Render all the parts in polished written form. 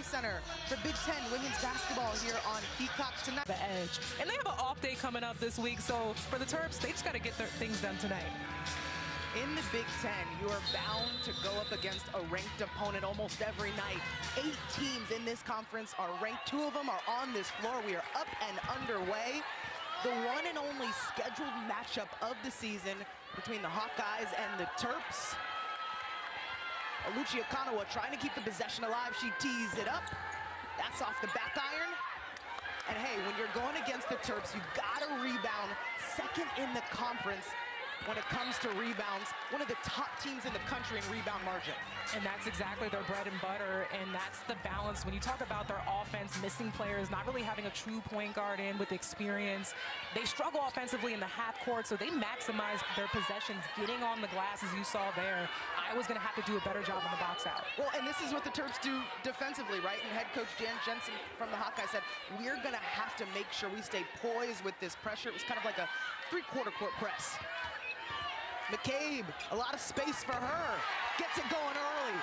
Activity Center for Big Ten women's basketball here on Peacock tonight. The edge. And they have an off day coming up this week, so for the Terps, they just got to get their things done tonight. In the Big Ten, you are bound to go up against a ranked opponent almost every night. 8 teams in this conference are ranked. 2 of them are on this floor. We are up and underway. The one and only scheduled matchup of the season between the Hawkeyes and the Terps. Alucia Kanawa trying to keep the possession alive. She tees it up. That's off the back iron. And hey, when you're going against the Terps, you've got to rebound. Second in the conference when it comes to rebounds, one of the top teams in the country in rebound margin. And that's exactly their bread and butter, and that's the balance. When you talk about their offense, missing players, not really having a true point guard in with experience, they struggle offensively in the half court, so they maximize their possessions, getting on the glass, as you saw there. Iowa's going to have to do a better job on the box out. Well, and this is what the Terps do defensively, right? And head coach Jan Jensen from the Hawkeyes said, we're going to have to make sure we stay poised with this pressure. It was kind of like a 3/4 court press. McCabe, a lot of space for her. Gets it going early.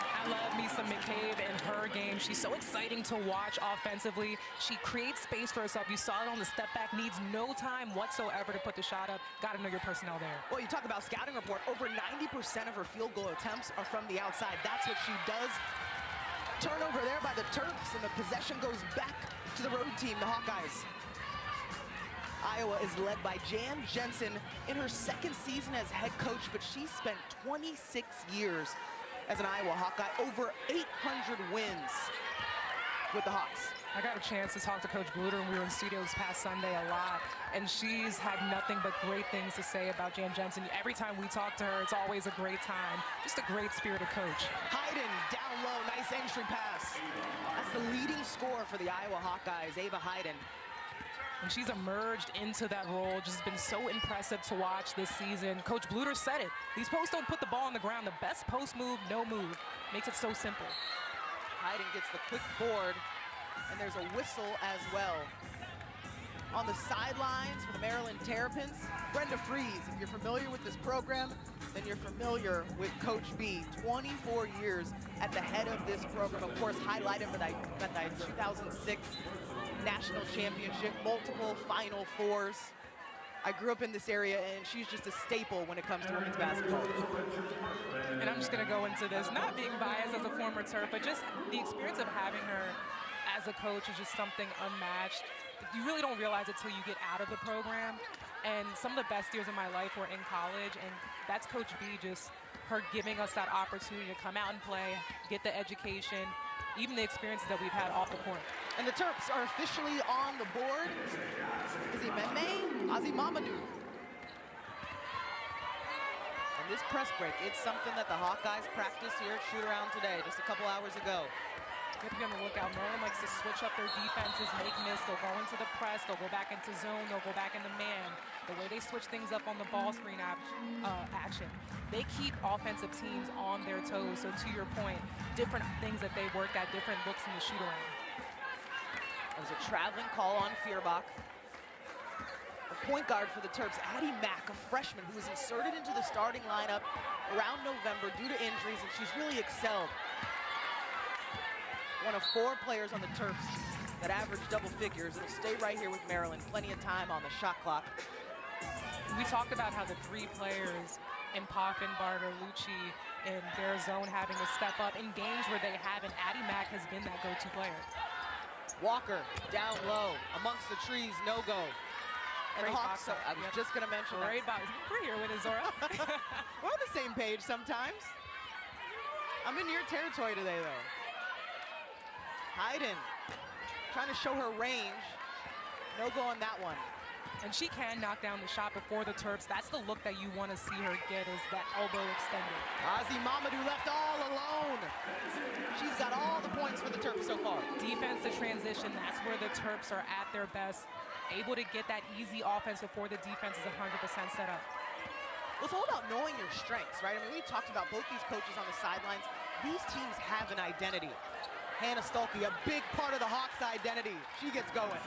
I love me some McCabe in her game. She's so exciting to watch offensively. She creates space for herself. You saw it on the step back, needs no time whatsoever to put the shot up. Got to know your personnel there. Well, you talk about scouting report. Over 90% of her field goal attempts are from the outside. That's what she does. Turnover there by the Terps, and the possession goes back to the road team, the Hawkeyes. Iowa is led by Jan Jensen in her 2nd season as head coach, but she spent 26 years as an Iowa Hawkeye, over 800 wins with the Hawks. I got a chance to talk to Coach Bluter when we were in studio this past Sunday a lot, and she's had nothing but great things to say about Jan Jensen. Every time we talk to her, it's always a great time. Just a great spirited coach. Hayden down low, nice entry pass. That's the leading scorer for the Iowa Hawkeyes, Ava Hayden. And she's emerged into that role, just been so impressive to watch this season. Coach Bluter said it. These posts don't put the ball on the ground. The best post move, no move. Makes it so simple. Hayden gets the quick board, and there's a whistle as well. On the sidelines for the Maryland Terrapins, Brenda Freeze. If you're familiar with this program, then you're familiar with Coach B. 24 years at the head of this program. Of course, highlighted by that 2006 National Championship, multiple Final Fours. I grew up in this area, and she's just a staple when it comes to women's basketball. And I'm just going to go into this, not being biased as a former Terp, but just the experience of having her as a coach is just something unmatched. You really don't realize it till you get out of the program. And some of the best years of my life were in college, and that's Coach B, just her giving us that opportunity to come out and play, get the education, even the experiences that we've had off the court. And the Terps are officially on the board. Is he Meme? Mamadou. And this press break, it's something that the Hawkeyes practiced here at shoot-around today, just a couple hours ago. You have to be on the lookout. Maryland likes to switch up their defenses, make miss. They'll go into the press. They'll go back into zone. They'll go back into man. The way they switch things up on the ball screen action, they keep offensive teams on their toes. So to your point, different things that they work at, different looks in the shoot-around. There's a traveling call on Feuerbach. The point guard for the Terps, Addie Mack, a freshman who was inserted into the starting lineup around November due to injuries, and she's really excelled. One of 4 players on the Terps that average double figures. It'll stay right here with Maryland. Plenty of time on the shot clock. We talked about how the 3 players in Poffin, Barter, Lucci, in their zone having to step up in games where they haven't. Addie Mack has been that go-to player. Walker down low amongst the trees, no go. And the Hawks, I was just going to mention that. Great box. We're here with Zora. We're on the same page sometimes. I'm in your territory today, though. Hayden trying to show her range. No go on that one. And she can knock down the shot before the Terps. That's the look that you want to see her get, is that elbow extended. Mamadou left all alone. She's got all the points for the Terps so far. Defense to transition, that's where the Terps are at their best. Able to get that easy offense before the defense is 100% set up. Well, it's all about knowing your strengths, right? I mean, we talked about both these coaches on the sidelines. These teams have an identity. Hannah Stolke, a big part of the Hawks' identity. She gets going.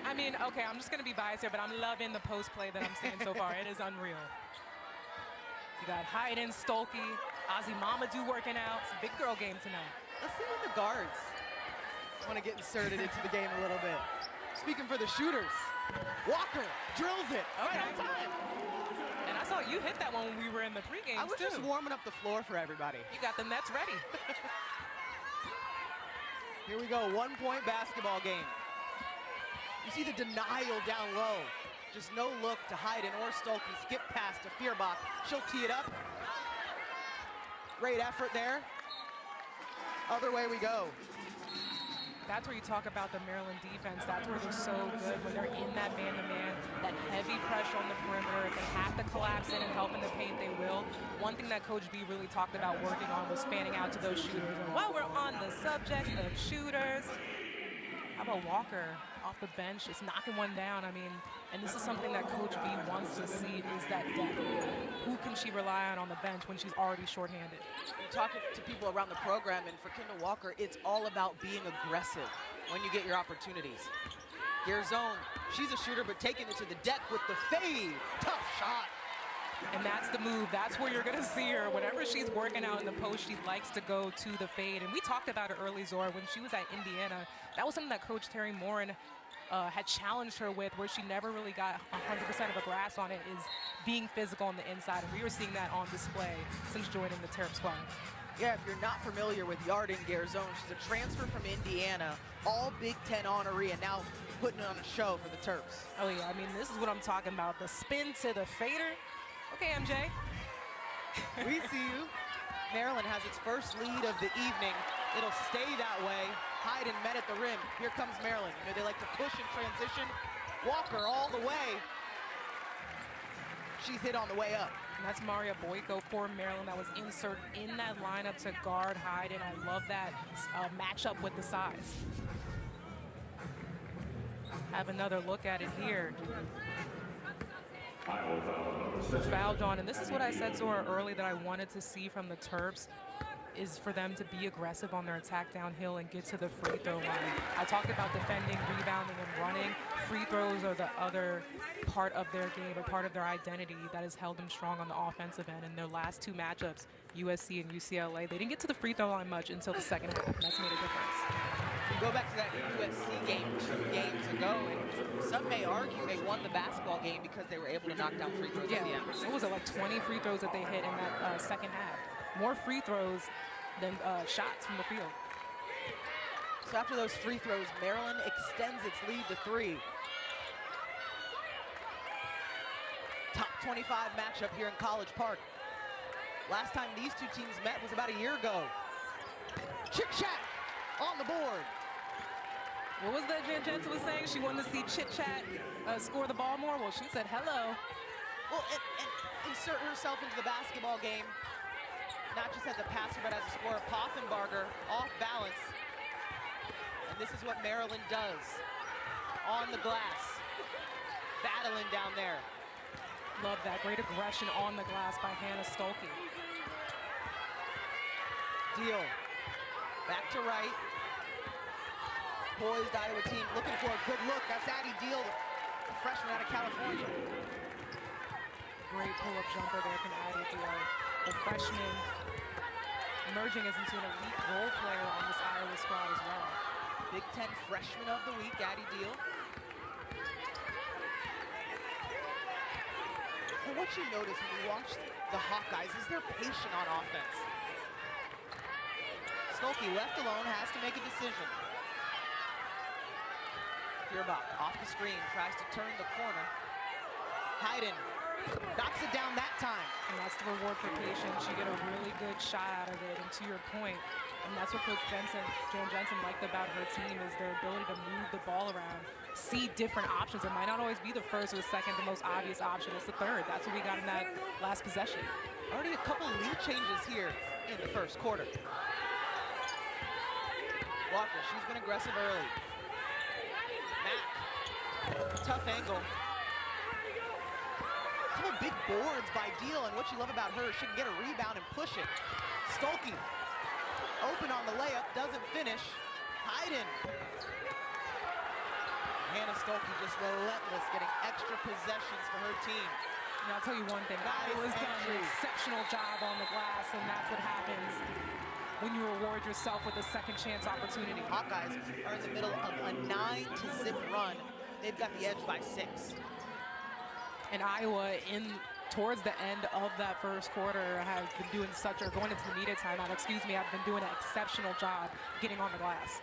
I mean, okay, I'm just going to be biased here, but I'm loving the post play that I'm seeing so far. It is unreal. You got Hayden, Stolke, Mamadou working out. It's a big girl game tonight. Let's see what the guards. want to get inserted into the game a little bit. Speaking for the shooters, Walker drills it right on time. And I saw you hit that one when we were in the pregame. I was just warming up the floor for everybody. You got the nets ready. Here we go, 1-point basketball game. You see the denial down low. Just no look to Hayden or Stolke. Skip pass to Feuerbach. She'll tee it up. Great effort there. Other way we go. That's where you talk about the Maryland defense. That's where they're so good when they're in that man-to-man, that heavy pressure on the perimeter. If they have to collapse in and help in the paint, they will. One thing that Coach B really talked about working on was fanning out to those shooters. And while we're on the subject of shooters, how about Walker off the bench, just knocking one down? I mean, and this is something that Coach B wants to see, is that depth. Who can she rely on the bench when she's already shorthanded? You're talking to people around the program, and for Kendall Walker, it's all about being aggressive when you get your opportunities. Gerzone, she's a shooter, but taking it to the deck with the fade. Tough shot. And that's the move. That's where you're going to see her. Whenever she's working out in the post, she likes to go to the fade. And we talked about it early, Zora, when she was at Indiana. That was something that Coach Terry Morin had challenged her with, where she never really got 100% of a grasp on it, is being physical on the inside. And we were seeing that on display since joining the Terp squad. Yeah, if you're not familiar with Yarden Gerzone, she's a transfer from Indiana, all Big Ten honoree, and now putting it on a show for the Terps. Oh, yeah. I mean, this is what I'm talking about. The spin to the fader. Okay, MJ. We see you. Maryland has its first lead of the evening. It'll stay that way. Hayden met at the rim. Here comes Maryland. You know, they like to push and transition. Walker all the way. She's hit on the way up. And that's Maria Boyko for Maryland that was inserted in that lineup to guard Hayden. I love that matchup with the size. Have another look at it here. Foul drawn, and this is what I said, Zora, early, that I wanted to see from the Terps, is for them to be aggressive on their attack downhill and get to the free throw line. I talked about defending, rebounding, and running. Free throws are the other part of their game, or part of their identity that has held them strong on the offensive end. In their last two matchups, USC and UCLA, they didn't get to the free throw line much until the second half, and that's made a difference. You go back to that USC game 2 games ago, and some may argue they won the basketball game because they were able to knock down free throws at the end. It was like 20 free throws that they hit in that second half. More free throws than shots from the field. So after those free throws, Maryland extends its lead to 3. Top 25 matchup here in College Park. Last time these two teams met was about a year ago. Chit Chat on the board. What was that Jen Jensen was saying? She wanted to see Chit Chat score the ball more? Well, she said hello. Well, and insert herself into the basketball game, not just as a passer, but as a scorer. Poffenbarger off balance. And this is what Maryland does. On the glass. Battling down there. Love that. Great aggression on the glass by Hannah Stolke. Deal. Back to right. Poised Iowa team looking for a good look. That's Addie Deal, the freshman out of California. Great pull-up jumper there from Addie Deal. The freshman emerging as into an elite role player on this Iowa squad as well. Big Ten freshman of the week, Addie Deal. And what you notice when you watch the Hawkeyes is they're patient on offense. Stolke, left alone, has to make a decision. Feuerbach off the screen, tries to turn the corner. Hayden knocks it down that time. And that's the reward for patience. You get a really good shot out of it, and to your point, and that's what Coach Jen Jensen liked about her team, is their ability to move the ball around, see different options. It might not always be the first or the second, the most obvious option. It's the third. That's what we got in that last possession. Already a couple of lead changes here in the first quarter. Walker, she's been aggressive early. Mack, tough angle. Couple big boards by Deal, and what you love about her, she can get a rebound and push it. Stolke, open on the layup, doesn't finish. Hayden. Hannah Stolke just relentless, getting extra possessions for her team. And I'll tell you one thing, Iowa's done an exceptional job on the glass, and that's what happens when you reward yourself with a second chance opportunity. Hawkeyes are in the middle of a 9-0 run. They've got the edge by 6. And Iowa, towards the end of that first quarter, has been doing such, or going into the media timeout, excuse me, have been doing an exceptional job getting on the glass.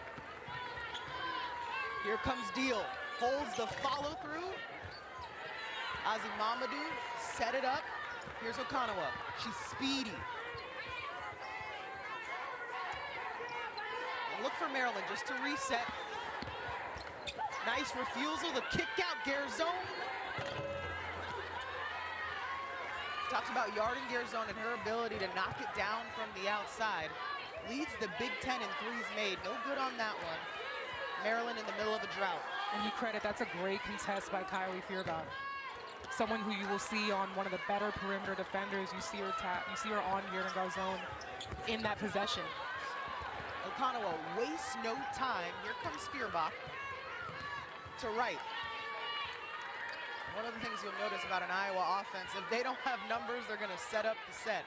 Here comes Deal, holds the follow through. Ozzy Mamadou set it up. Here's Okanawa, she's speedy. And look for Maryland just to reset. Nice refusal, the kick out, Garzone. Talks about yarding Garzone and her ability to knock it down from the outside. Leads the Big Ten in threes made. No good on that one. Maryland in the middle of a drought. And you credit, that's a great contest by Kylie Feuerbach. Someone who you will see on one of the better perimeter defenders. You see her on Jordan Garzone in that possession. Okanawa wastes no time. Here comes Feuerbach to right. One of the things you'll notice about an Iowa offense, if they don't have numbers, they're going to set up the set.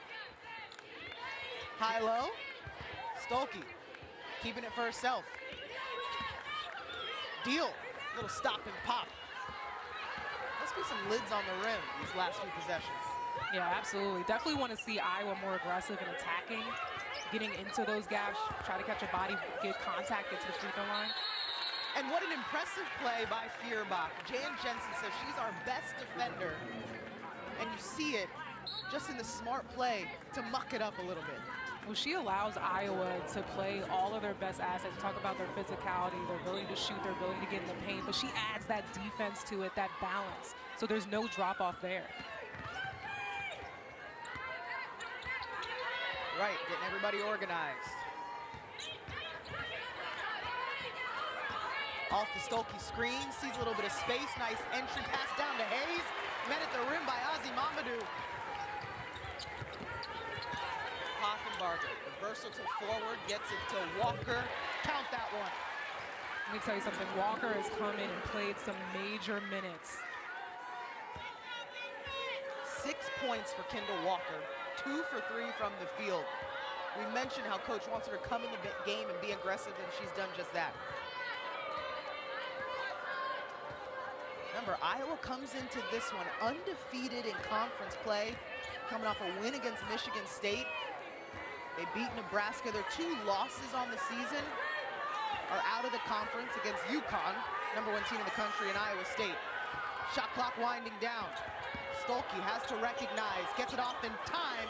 High-low, Stolke keeping it for herself. Deal, little stop and pop. Must be some lids on the rim these last few possessions. Yeah, absolutely. Definitely want to see Iowa more aggressive in attacking, getting into those gaps, try to catch a body, get contact, get to the free throw line. And what an impressive play by Feuerbach. Jan Jensen says she's our best defender. And you see it just in the smart play to muck it up a little bit. Well, she allows Iowa to play all of their best assets. Talk about their physicality, their ability to shoot, their ability to get in the paint, but she adds that defense to it, that balance. So there's no drop off there. Right, getting everybody organized. Off the Stolke screen, sees a little bit of space. Nice entry pass down to Hayes. Met at the rim by Ozzy Mamadou. Hoffenbarger, the versatile forward, gets it to Walker. Count that one. Let me tell you something. Walker has come in and played some major minutes. 6 points for Kendall Walker. 2 for 3 from the field. We mentioned how coach wants her to come in the game and be aggressive, and she's done just that. Remember, Iowa comes into this one undefeated in conference play, coming off a win against Michigan State. They beat Nebraska. Their 2 losses on the season are out of the conference against UConn, #1 team in the country, and Iowa State. Shot clock winding down. Stolke has to recognize, gets it off in time.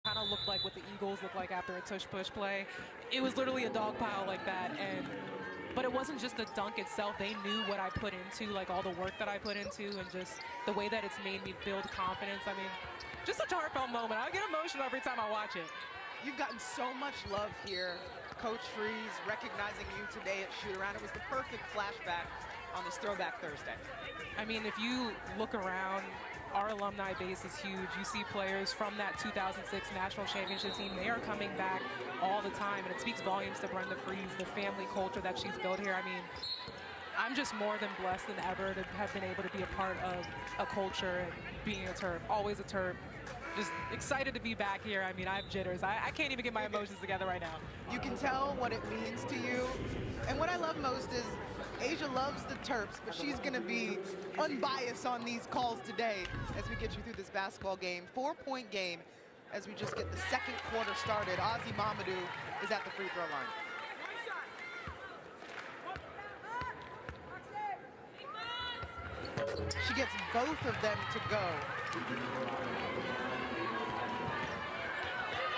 Kind of looked like what the Eagles look like after a tush-push play. It was literally a dog pile like that, but it wasn't just the dunk itself. They knew what I put into, like all the work that I put into, and just the way that it's made me build confidence. I mean, just such a heartfelt moment. I get emotional every time I watch it. You've gotten so much love here. Coach Freeze recognizing you today at shoot-around. It was the perfect flashback on this Throwback Thursday. I mean, if you look around, our alumni base is huge. You see players from that 2006 national championship team. They are coming back all the time, and it speaks volumes to Brenda Freeze, the family culture that she's built here. I mean, I'm just more than blessed than ever to have been able to be a part of a culture and being a Terp, always a Terp. Just excited to be back here. I mean, I have jitters. I can't even get my emotions together right now. You can tell what it means to you. And what I love most is Asia loves the Terps, but she's going to be unbiased on these calls today as we get you through this basketball game. 4-point game as we just get the second quarter started. Ozzy Mamadou is at the free throw line. She gets both of them to go.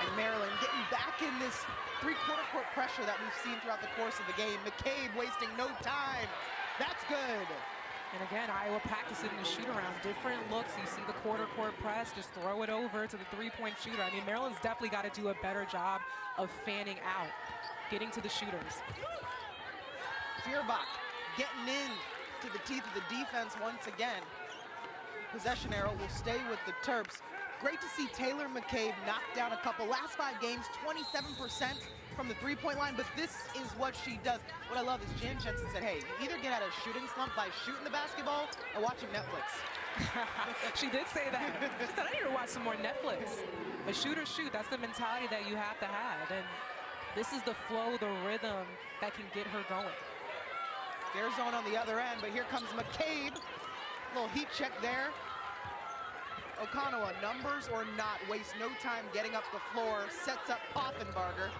And Maryland getting back in this three-quarter court pressure that we've seen throughout the course of the game. McCabe wasting no time. That's good. And again, Iowa practicing the shoot-around. Different looks. You see the quarter court press. Just throw it over to the three-point shooter. I mean, Maryland's definitely got to do a better job of fanning out, getting to the shooters. Feuerbach getting in to the teeth of the defense once again. Possession arrow will stay with the Terps. Great to see Taylor McCabe knock down a couple. Last 5 games, 27% from the three-point line, but this is what she does. What I love is Jan Jensen said, hey, you either get out of shooting slump by shooting the basketball or watching Netflix. She did say that. She said, I need to watch some more Netflix. But shoot or shoot, that's the mentality that you have to have. And This is the flow, the rhythm that can get her going. Garzone on the other end, but here comes McCabe. Little heat check there. Okanoa, numbers or not, wastes no time getting up the floor, sets up Poffenbarger.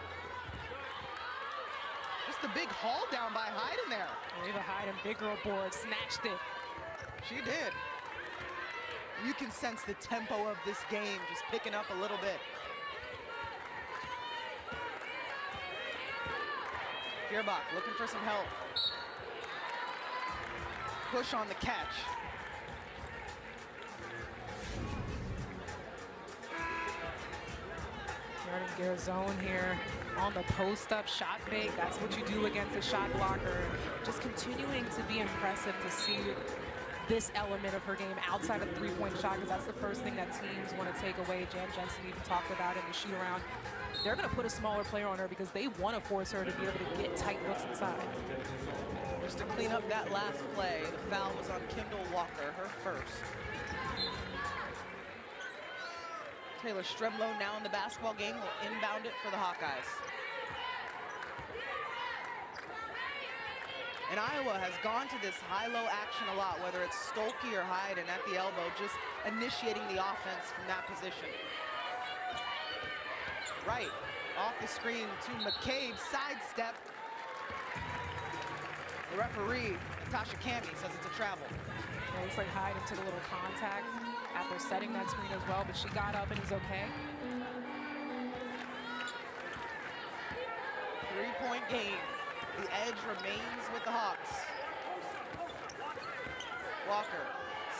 Just a big haul down by Hayden there. Ava Hayden, big girl board, snatched it. She did. You can sense the tempo of this game just picking up a little bit. Feuerbach looking for some help. Push on the catch. Jordan Garzone here on the post-up shot fake. That's what you do against a shot blocker. Just continuing to be impressive to see this element of her game outside of the three-point shot, because that's the first thing that teams want to take away. Jan Jensen even talked about in the shoot-around. They're going to put a smaller player on her because they want to force her to be able to get tight looks inside. Just to clean up that last play, the foul was on Kendall Walker, her first. Taylor Stremlow now in the basketball game will inbound it for the Hawkeyes. And Iowa has gone to this high-low action a lot, whether it's Stolke or Hayden at the elbow, just initiating the offense from that position. Right, off the screen to McCabe, sidestep. The referee, Natasha Cammey, says it's a travel. Yeah, looks like Hayden took a little contact after setting that screen as well, but she got up and is okay. Three-point game. The edge remains with the Hawks. Walker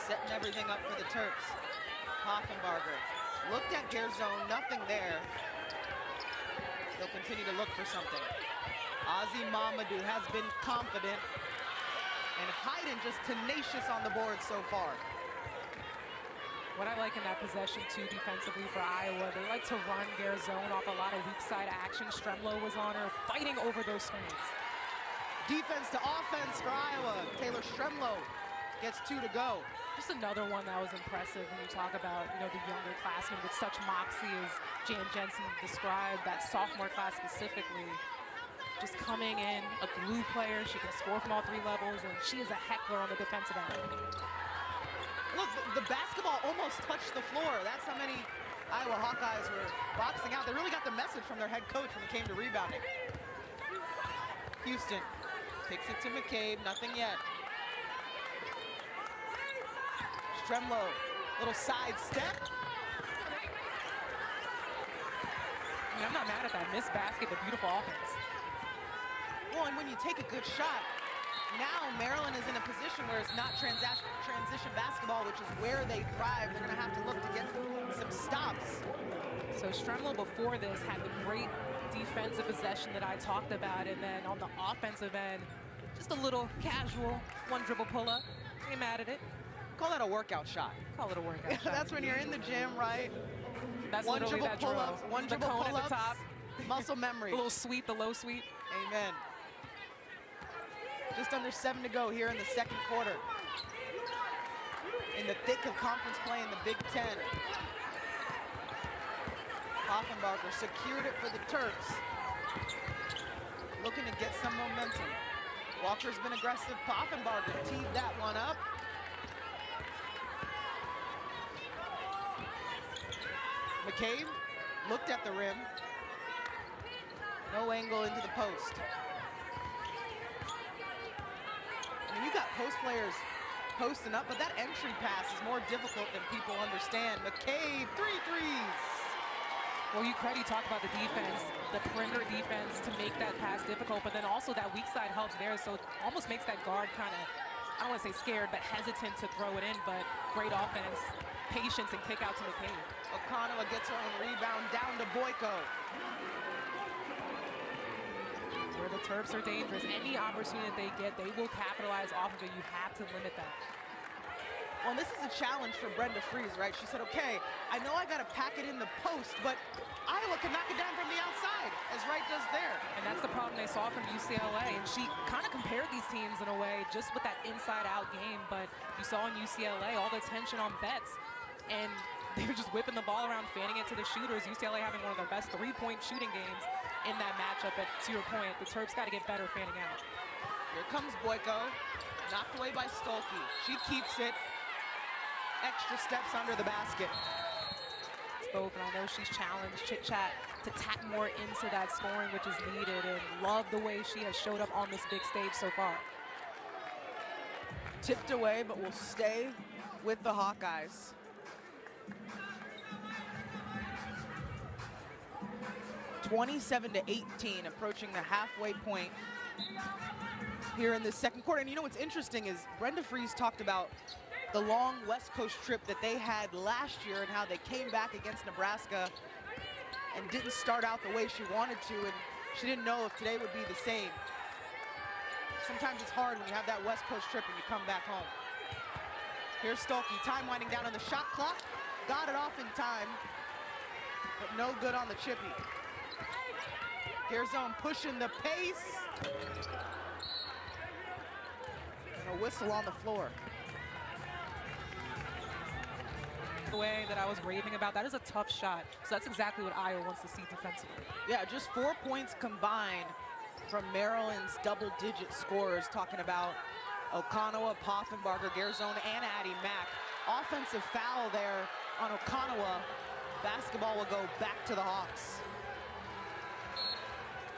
setting everything up for the Terps. Poffenbarger looked at Garzone, nothing there. They'll continue to look for something. Ozzy Mamadou has been confident, and Hayden just tenacious on the board so far. What I like in that possession, too, defensively for Iowa, they like to run Garzone off a lot of weak side action. Stremlow was on her, fighting over those screens. Defense to offense for Iowa. Taylor Stremlow gets 2 to go. Just another one that was impressive when you talk about, the younger classmen with such moxie as Jan Jensen described, that sophomore class specifically. Just coming in, a glue player. She can score from all 3 levels, and she is a heckler on the defensive end. Look, the basketball almost touched the floor. That's how many Iowa Hawkeyes were boxing out. They really got the message from their head coach when it came to rebounding. Houston kicks it to McCabe, nothing yet. Stremlow, little side step. I'm not mad at that missed basket, the beautiful offense. Well, and when you take a good shot, now Maryland is in a position where it's not transition basketball, which is where they thrive. They're going to have to look to get some stops. So Stremlow before this had the great defensive possession that I talked about, and then on the offensive end, just a little casual one dribble pull-up. Ain't mad at it. Call that a workout shot. Call it a workout shot. That's when you're in the gym, right? That's one literally dribble that drill. pull-ups, one The dribble cone pull-ups, at the top. muscle memory. The little sweep, the low sweep. Amen. Just under 7 to go here in the second quarter. In the thick of conference play in the Big Ten. Poffenbarger secured it for the Terps. Looking to get some momentum. Walker's been aggressive. Poffenbarger teed that one up. McCabe looked at the rim. No angle into the post. I mean, you got post players posting up, but that entry pass is more difficult than people understand. McCabe, 3 threes. Well, you talk about the defense, the perimeter defense to make that pass difficult, but then also that weak side helps there, so it almost makes that guard kind of, I don't want to say scared, but hesitant to throw it in, but great offense, patience, and kick out to McCabe. Okanoa gets her own rebound down to Boyko. Where the Terps are dangerous. Any opportunity they get, they will capitalize off of it. You have to limit that. Well, this is a challenge for Brenda Freeze, right? She said, okay, I know I got to pack it in the post, but Iowa can knock it down from the outside, as Wright does there. And that's the problem they saw from UCLA. And she kind of compared these teams in a way, just with that inside-out game. But you saw in UCLA all the attention on Betts, and they were just whipping the ball around, fanning it to the shooters. UCLA having one of their best three-point shooting games. in that matchup. But to your point, the Terps got to get better fanning out. Here comes Boyko, knocked away by Stolke. She keeps it. Extra steps under the basket. It's both, and I know she's challenged Chit Chat to tap more into that scoring, which is needed, and love the way she has showed up on this big stage so far. Tipped away, but will stay with the Hawkeyes. (27-18), approaching the halfway point here in the second quarter. And you know what's interesting is Brenda Frese talked about the long West Coast trip that they had last year and how they came back against Nebraska and didn't start out the way she wanted to, and she didn't know if today would be the same. Sometimes it's hard when you have that West Coast trip and you come back home. Here's Stolke, time winding down on the shot clock. Got it off in time, but no good on the chippy. Garzone pushing the pace. And a whistle on the floor. The way that I was raving about, that is a tough shot. So that's exactly what Iowa wants to see defensively. Yeah, just 4 points combined from Maryland's double-digit scorers, talking about Okonowa, Poffenbarger, Garzone, and Addie Mack. Offensive foul there on Okonowa. Basketball will go back to the Hawks.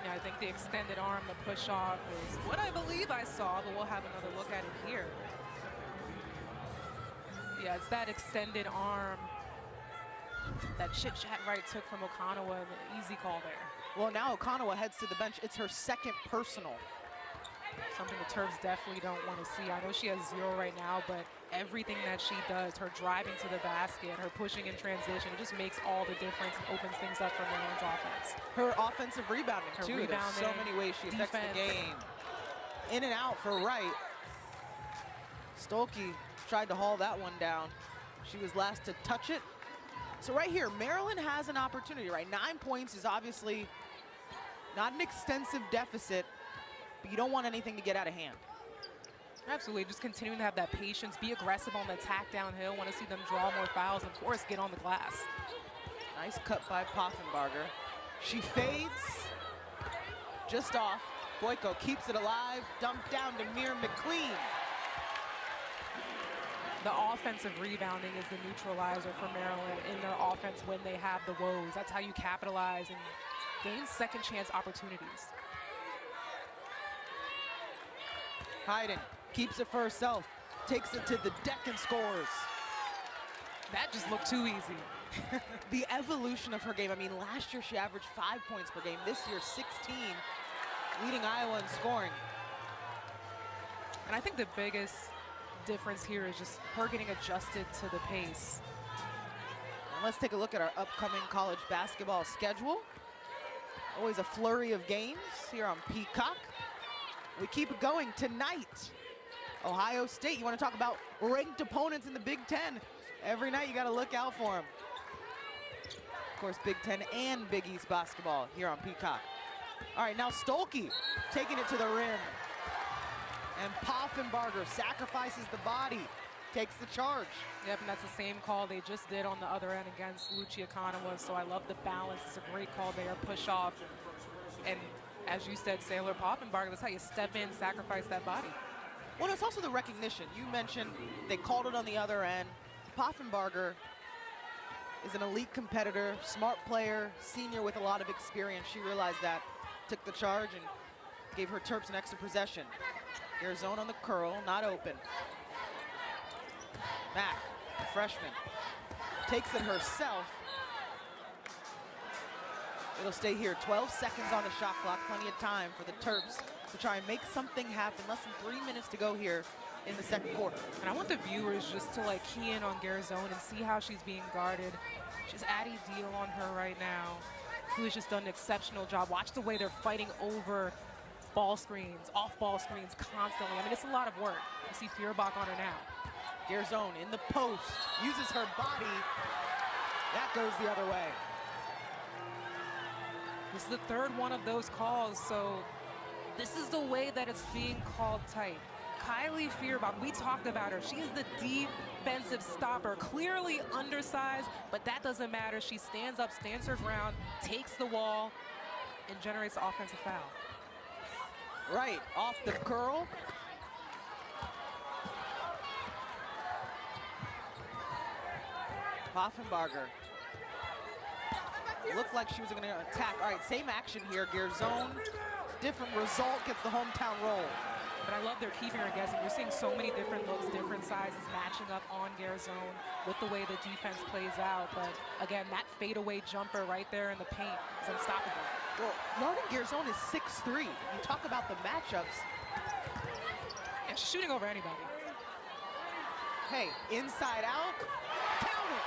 Yeah, I think the extended arm, the push-off is what I believe I saw, but we'll have another look at it here. Yeah, it's that extended arm that Chit Chat Wright took from Okonowa, an easy call there. Well, now Okonowa heads to the bench. It's her second personal. Something the Terps definitely don't want to see. I know she has 0 right now, but everything that she does, her driving to the basket, her pushing in transition, it just makes all the difference and opens things up for Maryland's offense. Her offensive rebounding, too. There's so many ways she affects the game. In and out for Wright. Stolke tried to haul that one down. She was last to touch it. So right here, Maryland has an opportunity, right? 9 points is obviously not an extensive deficit, but you don't want anything to get out of hand. Absolutely, just continuing to have that patience, be aggressive on the attack downhill, want to see them draw more fouls, and of course, get on the glass. Nice cut by Poffenbarger. She fades, just off. Boyko keeps it alive, dumped down to Mir McLean. The offensive rebounding is the neutralizer for Maryland in their offense when they have the woes. That's how you capitalize and gain second chance opportunities. Hayden keeps it for herself, takes it to the deck and scores. That just looked too easy. The evolution of her game. I mean, last year she averaged 5 points per game. This year, 16, leading Iowa in scoring. And I think the biggest difference here is just her getting adjusted to the pace. And let's take a look at our upcoming college basketball schedule. Always a flurry of games here on Peacock. We keep it going tonight. Ohio State, you want to talk about ranked opponents in the Big Ten. Every night you got to look out for them. Of course, Big Ten and Big East basketball here on Peacock. All right, now Stolke taking it to the rim. And Poffenbarger sacrifices the body, takes the charge. Yep, and that's the same call they just did on the other end against Lucia Okonowa, so I love the balance. It's a great call there, push off. And as you said, Sailor Poffenbarger, that's how you step in, sacrifice that body. Well, it's also the recognition. You mentioned they called it on the other end. Poffenbarger is an elite competitor, smart player, senior with a lot of experience. She realized that, took the charge, and gave her Terps an extra possession. Garzone on the curl, not open. Mack, the freshman, takes it herself. It'll stay here. 12 seconds on the shot clock, plenty of time for the Terps to try and make something happen. Less than 3 minutes to go here in the second quarter. And I want the viewers just to like key in on Garzone and see how she's being guarded. She's Addie Deal on her right now, who has just done an exceptional job. Watch the way they're fighting over ball screens, off ball screens constantly. I mean, it's a lot of work. You see Feuerbach on her now. Garzone in the post, uses her body. That goes the other way. This is the third one of those calls, so this is the way that it's being called tight. Kylie Feuerbach, we talked about her. She is the defensive stopper, clearly undersized, but that doesn't matter. She stands up, stands her ground, takes the wall, and generates the offensive foul. Right, off the curl. Poffenbarger looked like she was going to attack. All right, same action here. Gearzone, different result, gets the hometown roll. But I love they're keeping her guessing. You're seeing so many different looks, different sizes matching up on Gearzone with the way the defense plays out. But again, that fadeaway jumper right there in the paint is unstoppable. Well, Yarden Gearzone is 6'3". You talk about the matchups. And she's shooting over anybody. Hey, inside out, count it.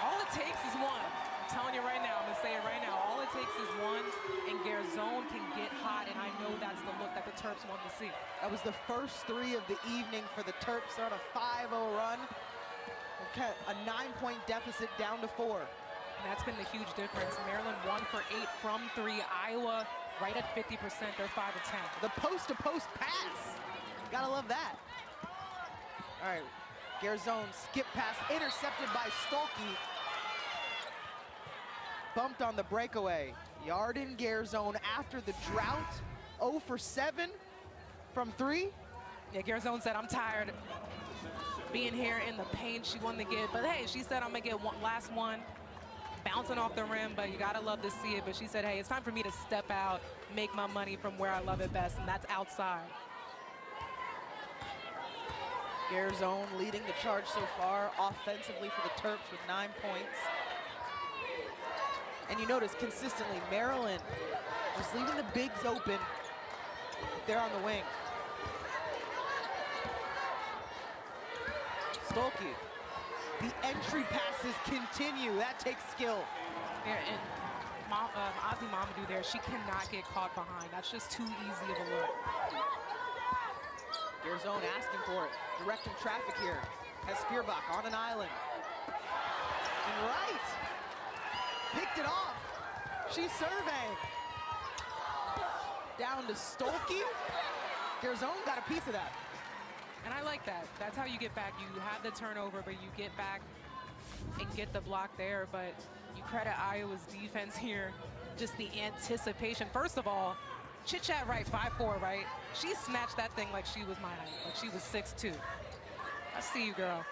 All it takes is one. I'm telling you right now, I'm gonna say it right now. All it takes is one, and Gearzone can get hot, and I know that's the look that the Terps want to see. That was the first 3 of the evening for the Terps. They're on a 5-0 run. Okay, a 9-point deficit down to 4. And that's been the huge difference. Maryland 1 for 8 from 3. Iowa right at 50%. They're 5 of 10. The post-to-post pass. Gotta love that. All right, Gearzone skip pass intercepted by Stolke. Bumped on the breakaway. Yarden Gearzone after the drought, 0 for 7 from 3. Yeah, Gearzone said, I'm tired being here in the paint. She wanted to get, but hey, she said, I'm gonna get one last one. Bouncing off the rim, but you gotta love to see it. But she said, hey, it's time for me to step out, make my money from where I love it best, and that's outside. Gearzone leading the charge so far offensively for the Terps with 9 points. And you notice consistently, Maryland just leaving the bigs open. They're on the wing. Stolke. The entry passes continue. That takes skill. Yeah, and Ozzy Mamadou there, she cannot get caught behind. That's just too easy of a look. Gearzone asking for it. Directing traffic here. Has Feuerbach on an island. And right. Picked it off. She's surveying. Down to Stolke. Gearzone got a piece of that. And I like that. That's how you get back. You have the turnover, but you get back and get the block there. But you credit Iowa's defense here. Just the anticipation. First of all, Chit Chat right, 5'4", right? She snatched that thing like she was my height, like she was 6'2". I see you, girl.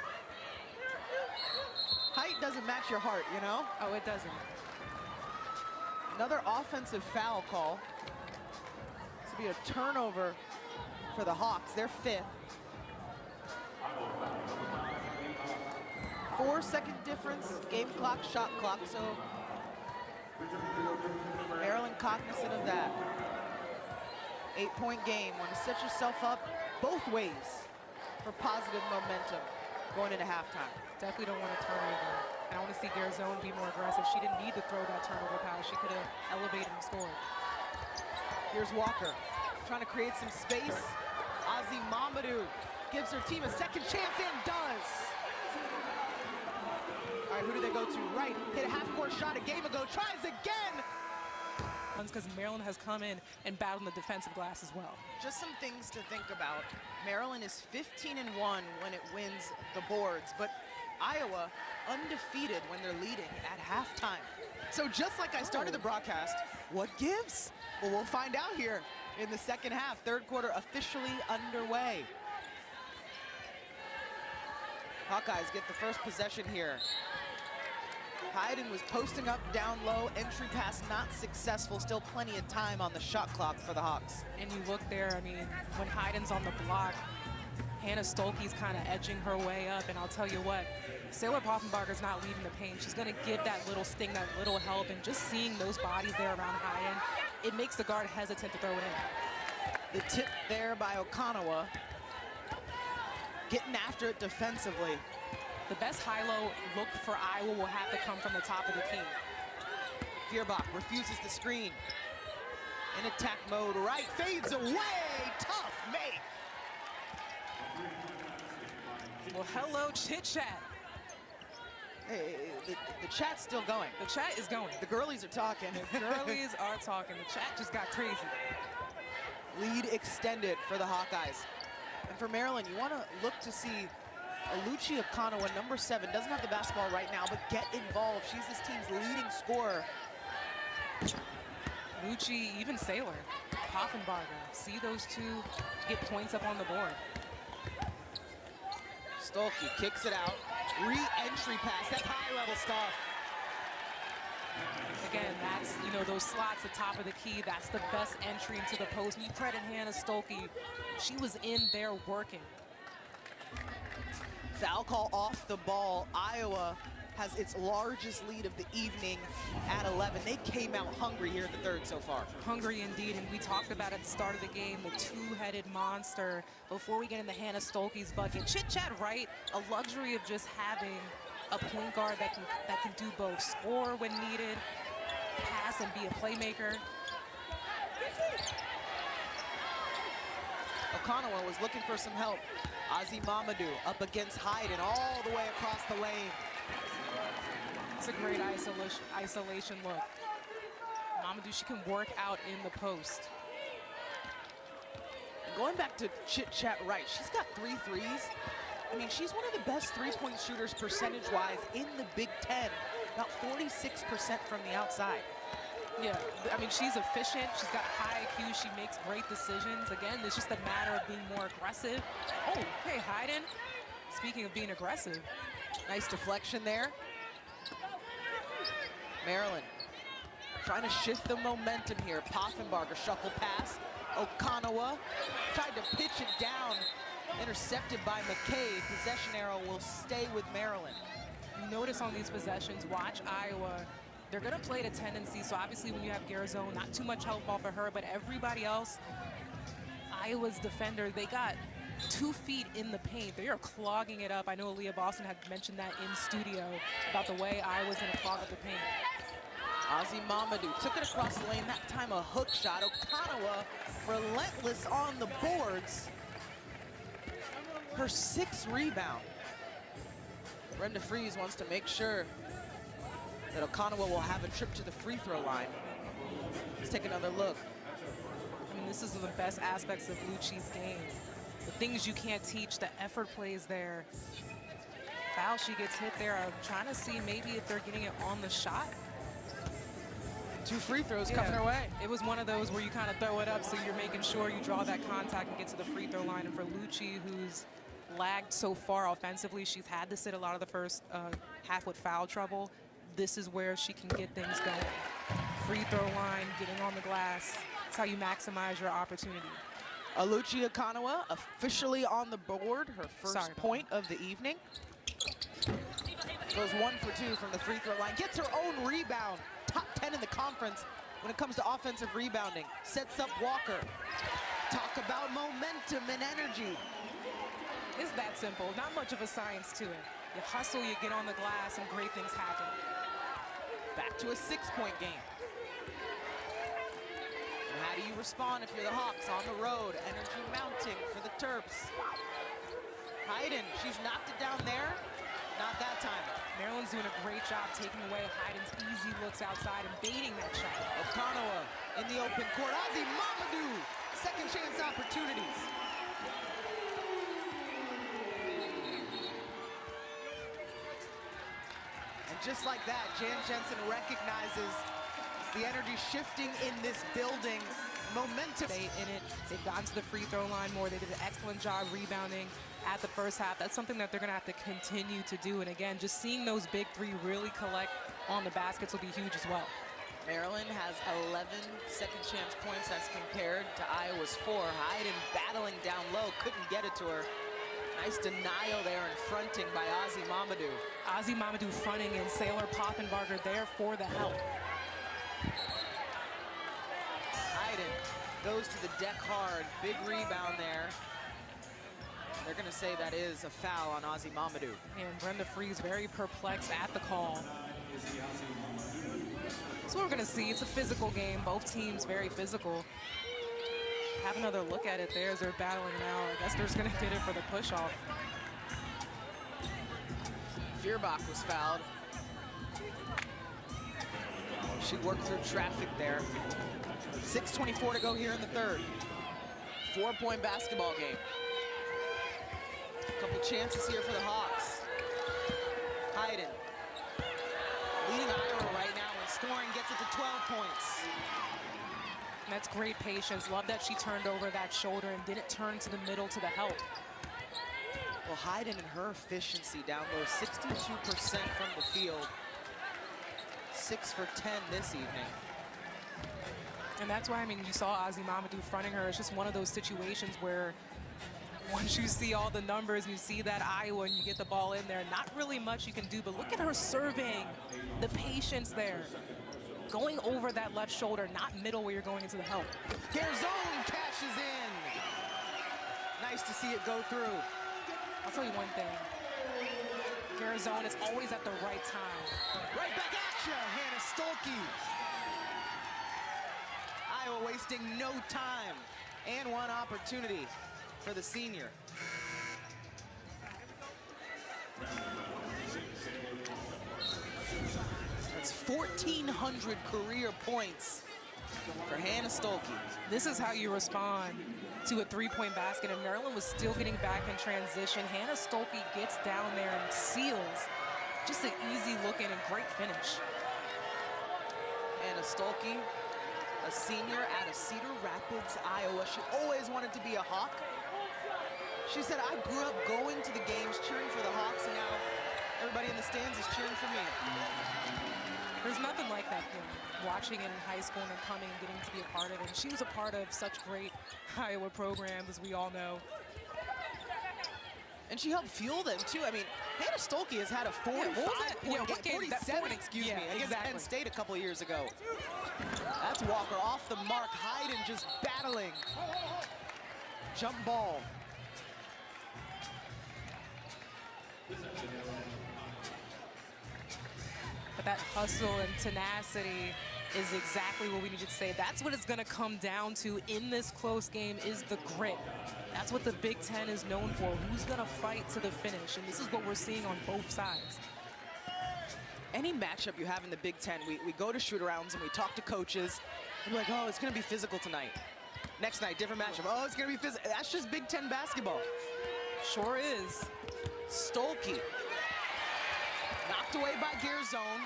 Height doesn't match your heart, you know? Oh, it doesn't. Another offensive foul call. This will be a turnover for the Hawks. They're 5th. 4-second difference, game clock, shot clock, so Maryland cognizant of that. 8-point game. Want to set yourself up both ways for positive momentum going into halftime. Definitely don't want to turn over. And I want to see Gearzone be more aggressive. She didn't need to throw that turnover pass. She could have elevated and scored. Here's Walker trying to create some space. Ozzy Mamadou gives her team a second chance and does. All right, who do they go to? Right, hit a half-court shot a game ago, tries again. Because Maryland has come in and battled the defensive glass as well. Just some things to think about. Maryland is 15-1 when it wins the boards, but Iowa undefeated when they're leading at halftime. So just like I started the broadcast, what gives? Well, we'll find out here in the second half. Third quarter officially underway. Hawkeyes get the first possession here. Hayden was posting up down low, entry pass not successful, still plenty of time on the shot clock for the Hawks. And you look there, I mean, when Hayden's on the block, Hannah Stolke's kind of edging her way up, and I'll tell you what, Sailor Poffenbarger's not leading the paint. She's gonna give that little sting, that little help, and just seeing those bodies there around Hayden, it makes the guard hesitant to throw it in. The tip there by Okanawa, getting after it defensively. The best high-low look for Iowa will have to come from the top of the key. Feuerbach refuses the screen. In attack mode, right, fades away, tough make. Well, hello, Chit Chat. Hey, the chat's still going. The chat is going. The girlies are talking. The girlies are talking. The chat just got crazy. Lead extended for the Hawkeyes. And for Maryland, you want to look to see Aluchi Okanawa, number 7, doesn't have the basketball right now, but get involved. She's this team's leading scorer Lucci, even Sailor, Poffenbarger. See those two get points up on the board. Stolke kicks it out. Re-entry pass. That's high-level stuff. Again, that's, you know, those slots, the top of the key, that's the best entry into the post. And you credit Hannah Stolke. She was in there working. Foul call off the ball. Iowa has its largest lead of the evening at 11. They came out hungry here in the third so far. Hungry indeed, and we talked about at the start of the game, the two-headed monster. Before we get into Hannah Stolke's bucket, chit-chat right, a luxury of just having a point guard that can do both, score when needed, pass and be a playmaker. Okonowa was looking for some help. Ozzy Mamadou up against Hayden all the way across the lane. It's a great isolation look. Mamadou, she can work out in the post. And going back to Chit Chat Right, she's got 3 threes. I mean, she's one of the best three-point shooters percentage-wise in the Big Ten. About 46% from the outside. Yeah, I mean, she's efficient. She's got high IQ. She makes great decisions. Again, it's just a matter of being more aggressive. Oh, hey, Hayden. Speaking of being aggressive. Nice deflection there. Maryland trying to shift the momentum here. Poffenbarger, shuffle pass. Okonowa tried to pitch it down. Intercepted by McKay. Possession arrow will stay with Maryland. You notice on these possessions, watch Iowa. They're going to play to tendency, so obviously when you have Garzone, not too much help off of her, but everybody else, Iowa's defender, they got 2 feet in the paint. They are clogging it up. I know Aaliyah Boston had mentioned that in studio about the way Iowa's going to clog up the paint. Ozzy Mamadou took it across the lane, that time a hook shot. Okonowa relentless on the boards. Her 6th rebound. Brenda Freeze wants to make sure that Okonowa will have a trip to the free throw line. Let's take another look. I mean, this is one of the best aspects of Lucci's game. The things you can't teach, the effort plays there. Foul, she gets hit there. I'm trying to see maybe if they're getting it on the shot. 2 free throws coming her way. It was one of those where you kind of throw it up so you're making sure you draw that contact and get to the free throw line. And for Lucci, who's lagged so far offensively, she's had to sit a lot of the first half with foul trouble. This is where she can get things going. Free throw line, getting on the glass. That's how you maximize your opportunity. Aluchi Okonowa officially on the board, her first point of the evening. Goes 1 for 2 from the free throw line. Gets her own rebound. Top 10 in the conference when it comes to offensive rebounding. Sets up Walker. Talk about momentum and energy. It's that simple. Not much of a science to it. You hustle, you get on the glass, and great things happen. Back to a 6-point game. And how do you respond if you're the Hawks on the road? Energy mounting for the Terps. Hayden, she's knocked it down there. Not that time. Maryland's doing a great job taking away Hayden's easy looks outside and baiting that shot. Okonowa in the open court. Ozzy Mamadou, second chance opportunities. And just like that, Jan Jensen recognizes the energy shifting in this building. Momentum. They've gotten to the free throw line more. They did an excellent job rebounding at the first half. That's something that they're going to have to continue to do. And again, just seeing those big three really collect on the baskets will be huge as well. Maryland has 11 second chance points as compared to Iowa's 4. Hayden battling down low, couldn't get it to her. Nice denial there and fronting by Ozzy Mamadou. Ozzy Mamadou fronting and Sailor Poffenbarger there for the help. Hayden goes to the deck hard, big rebound there. They're gonna say that is a foul on Ozzy Mamadou. And Brenda Freeze very perplexed at the call. So we're gonna see, it's a physical game. Both teams very physical. Have another look at it there as they're battling now. I guess they're just gonna get it for the push off. Feuerbach was fouled. She worked through traffic there. 6:24 to go here in the third. 4-point basketball game. A couple chances here for the Hawks. Hayden leading Iowa right now in scoring, gets it to 12 points. That's great patience. Love that she turned over that shoulder and didn't turn to the middle to the help. Well, Hayden and her efficiency down low, 62% from the field. 6 for 10 this evening. And that's why, I mean, you saw Ozzy Mamadou fronting her. It's just one of those situations where once you see all the numbers, you see that Iowa and you get the ball in there, not really much you can do, but look at her serving, the patience there. Going over that left shoulder, not middle where you're going into the help. Garzone cashes in. Nice to see it go through. I'll tell you one thing. Garzone is always at the right time. Right back at you, Hannah Stolke. Iowa wasting no time and one opportunity for the senior. That's 1,400 career points for Hannah Stolke. This is how you respond to a three-point basket, and Maryland was still getting back in transition. Hannah Stolke gets down there and seals. Just an easy look in and great finish. Hannah Stolke, a senior out of Cedar Rapids, Iowa. She always wanted to be a Hawk. She said, I grew up going to the games, cheering for the Hawks, and now everybody in the stands is cheering for me. There's nothing like that feeling. Watching it in high school and then coming and getting to be a part of it. And she was a part of such great Iowa programs, as we all know. And she helped fuel them, too. I mean, Hannah Stolke has had a 45-point game, 47, excuse me, against Penn State a couple years ago. That's Walker off the mark. Hayden just battling. Jump ball. But that hustle and tenacity is exactly what we need to say. That's what it's going to come down to in this close game, is the grit. That's what the Big Ten is known for. Who's going to fight to the finish? And this is what we're seeing on both sides. Any matchup you have in the Big Ten, we go to shoot-arounds and we talk to coaches. And we're like, oh, it's going to be physical tonight. Next night, different matchup. Oh, it's going to be physical. That's just Big Ten basketball. Sure is. Stolke. Knocked away by Garzone.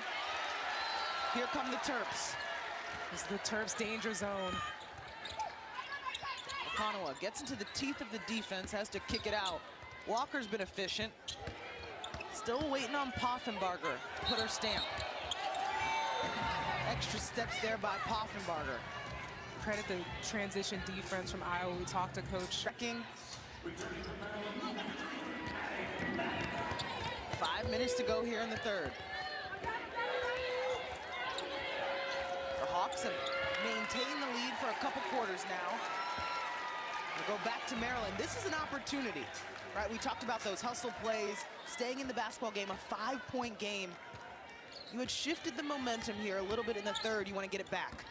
Here come the Terps. This is the Terps' danger zone. Okonowa gets into the teeth of the defense, has to kick it out. Walker's been efficient. Still waiting on Poffenbarger to put her stamp. Extra steps there by Poffenbarger. Credit the transition defense from Iowa. We talked to Coach. Checking. 5 minutes to go here in the third. The Hawks have maintained the lead for a couple quarters now. We'll go back to Maryland. This is an opportunity, right? We talked about those hustle plays, staying in the basketball game, a 5-point game. You had shifted the momentum here a little bit in the third. You want to get it back.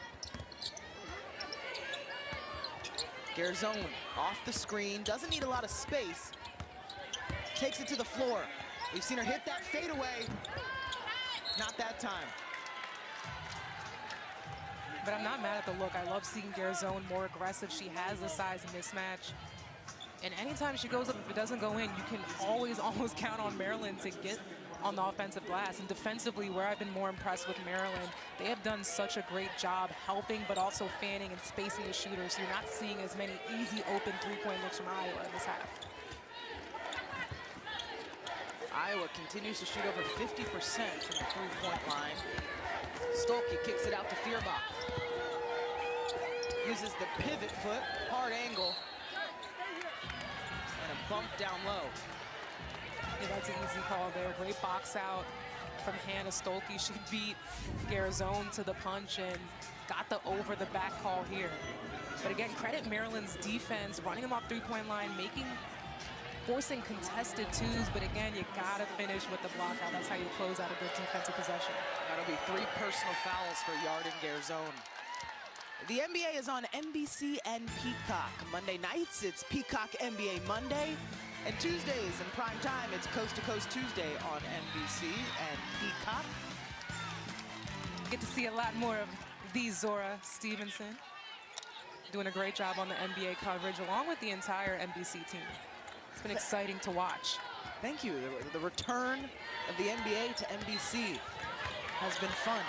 Garzone off the screen, doesn't need a lot of space. Takes it to the floor. We've seen her hit that fadeaway. Not that time. But I'm not mad at the look. I love seeing Garzone more aggressive. She has the size mismatch. And anytime she goes up, if it doesn't go in, you can always almost count on Maryland to get on the offensive glass. And defensively, where I've been more impressed with Maryland, they have done such a great job helping, but also fanning and spacing the shooters. You're not seeing as many easy open three-point looks from Iowa in this half. Iowa continues to shoot over 50% from the three-point line. Stolke kicks it out to Feuerbach. Uses the pivot foot, hard angle, and a bump down low. Yeah, that's an easy call there. Great box out from Hannah Stolke. She beat Garzone to the punch and got the over the back call here. But again, credit Maryland's defense, running them off three-point line, forcing contested twos, but again, you gotta finish with the block out. That's how you close out a good defensive possession. That'll be 3 personal fouls for Yarden Garzone. The NBA is on NBC and Peacock. Monday nights, it's Peacock NBA Monday. And Tuesdays in prime time, it's Coast to Coast Tuesday on NBC and Peacock. Get to see a lot more of the Zora Stevenson. Doing a great job on the NBA coverage, along with the entire NBC team. It's been exciting to watch. Thank you. The return of the NBA to NBC has been fun.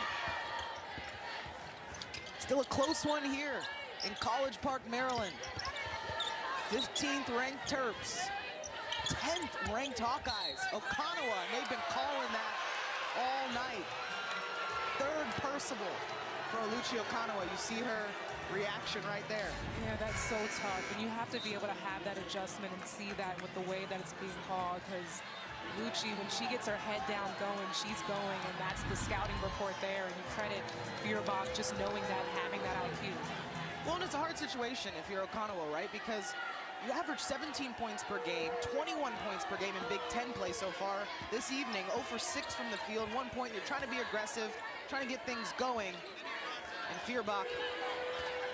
Still a close one here in College Park, Maryland. 15th ranked Terps, 10th ranked Hawkeyes. Okonawa, and they've been calling that all night. Third personal for Oluchi Okonawa. You see her reaction right there. Yeah, that's so tough. And you have to be able to have that adjustment and see that with the way that it's being called, because Lucci, when she gets her head down going, she's going, and that's the scouting report there. And you credit Feuerbach just knowing that, having that IQ. Well, and it's a hard situation if you're Okonawa, right? Because you average 17 points per game, 21 points per game in Big Ten play so far this evening. 0 for 6 from the field, 1 point. You're trying to be aggressive, trying to get things going. And Feuerbach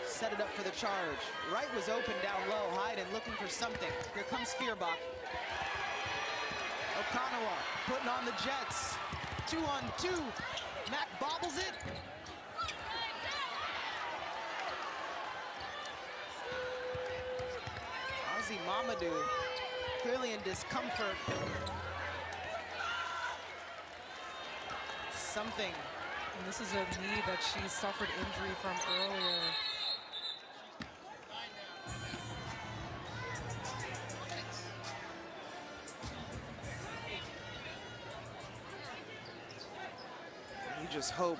set it up for the charge. Wright was open down low, Hayden looking for something. Here comes Feuerbach. Okonawa putting on the Jets. 2-on-2. Mack bobbles it. Ozzy Mamadou clearly in discomfort. Something. And this is a knee that she suffered injury from earlier. You just hope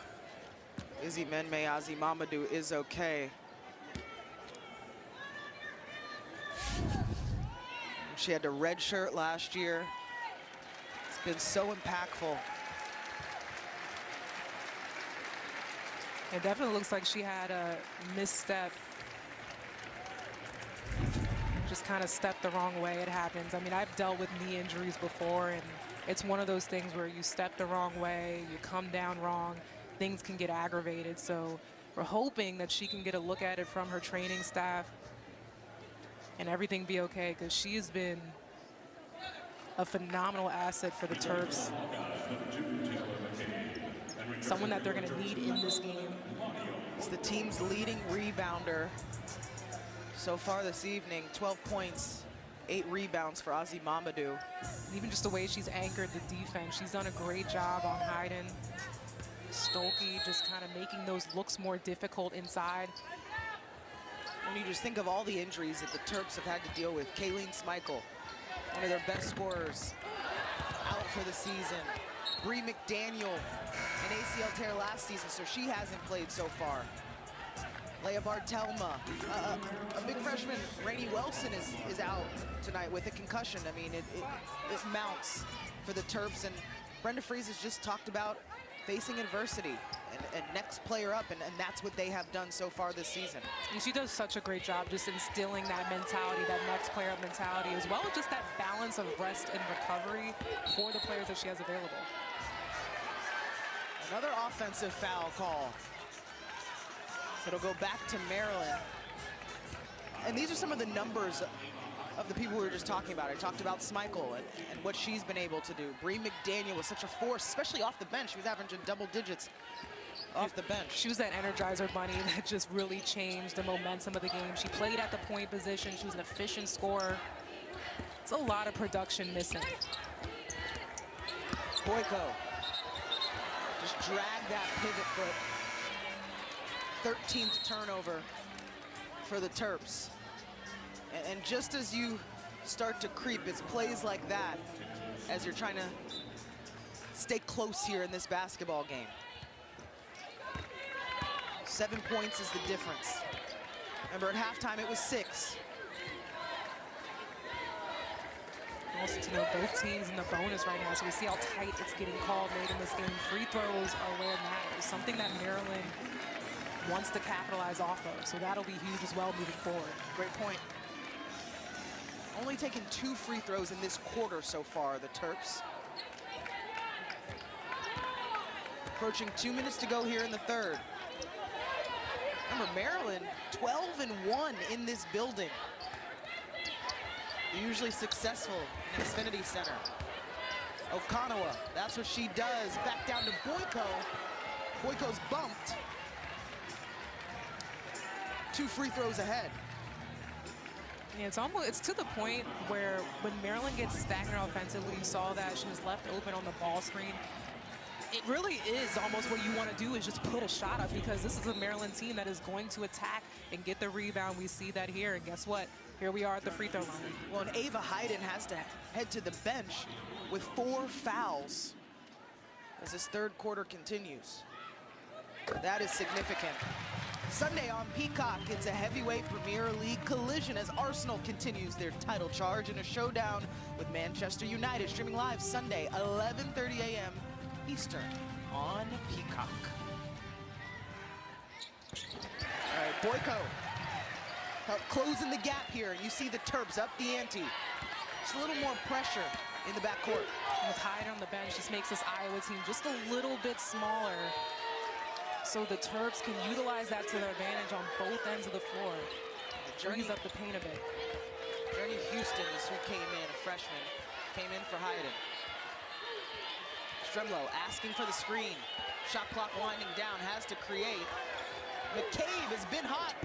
Izzy Menme Ozzy Mamadou is okay. She had to redshirt last year. It's been so impactful. It definitely looks like she had a misstep. Just kind of stepped the wrong way. It happens. I mean, I've dealt with knee injuries before, and it's one of those things where you step the wrong way, you come down wrong, things can get aggravated. So we're hoping that she can get a look at it from her training staff and everything be okay, because she's been a phenomenal asset for the Terps. Someone that they're going to need in this game. It's the team's leading rebounder so far this evening. 12 points, 8 rebounds for Ozzy Mamadou. Even just the way she's anchored the defense, she's done a great job on Hayden. Stolke just kind of making those looks more difficult inside. When you just think of all the injuries that the Terps have had to deal with, Kayleen Schmeichel, one of their best scorers, out for the season. Bree McDaniel, an ACL tear last season, so she hasn't played so far. Leah Bartelma, a big freshman, Rainey Wilson is out tonight with a concussion. I mean, it mounts for the Terps, and Brenda Fries has just talked about facing adversity and next player up, and that's what they have done so far this season. She does such a great job just instilling that mentality, that next player up mentality, as well as just that balance of rest and recovery for the players that she has available. Another offensive foul call. So it'll go back to Maryland. And these are some of the numbers of the people we were just talking about. I talked about Schmeichel and what she's been able to do. Bree McDaniel was such a force, especially off the bench. She was averaging double digits off the bench. She was that Energizer bunny that just really changed the momentum of the game. She played at the point position. She was an efficient scorer. It's a lot of production missing. Boyko just dragged that pivot foot. 13th turnover for the Terps. And just as you start to creep, it's plays like that as you're trying to stay close here in this basketball game. 7 points is the difference. Remember, at halftime, it was 6. Also to know both teams in the bonus right now, so we see how tight it's getting called late in this game. Free throws are where it matters, something that Maryland wants to capitalize off of, so that'll be huge as well moving forward. Great point. Only taken 2 free throws in this quarter so far, the Terps. Approaching 2 minutes to go here in the third. Remember, Maryland 12-1 in this building. Usually successful in Xfinity Center. Okonawa, that's what she does. Back down to Boyko. Boyko's bumped. 2 free throws ahead. Yeah, it's to the point where when Maryland gets stagnant offensively, you saw that she was left open on the ball screen. It really is almost what you want to do is just put a shot up, because this is a Maryland team that is going to attack and get the rebound. We see that here, and guess what? Here we are at the free throw line. Well, and Ava Hayden has to head to the bench with 4 fouls as this third quarter continues. That is significant. Sunday on Peacock, it's a heavyweight Premier League collision as Arsenal continues their title charge in a showdown with Manchester United, streaming live Sunday, 11:30 a.m. Eastern on Peacock. All right, Boyko help closing the gap here. You see the Terps up the ante. Just a little more pressure in the backcourt. With Hyde on the bench, this makes this Iowa team just a little bit smaller, so the Terps can utilize that to their advantage on both ends of the floor. Brings up the paint a bit. Journey Houston is who came in, a freshman, came in for Hayden. Stremlow asking for the screen. Shot clock winding down, has to create. McCabe has been hot.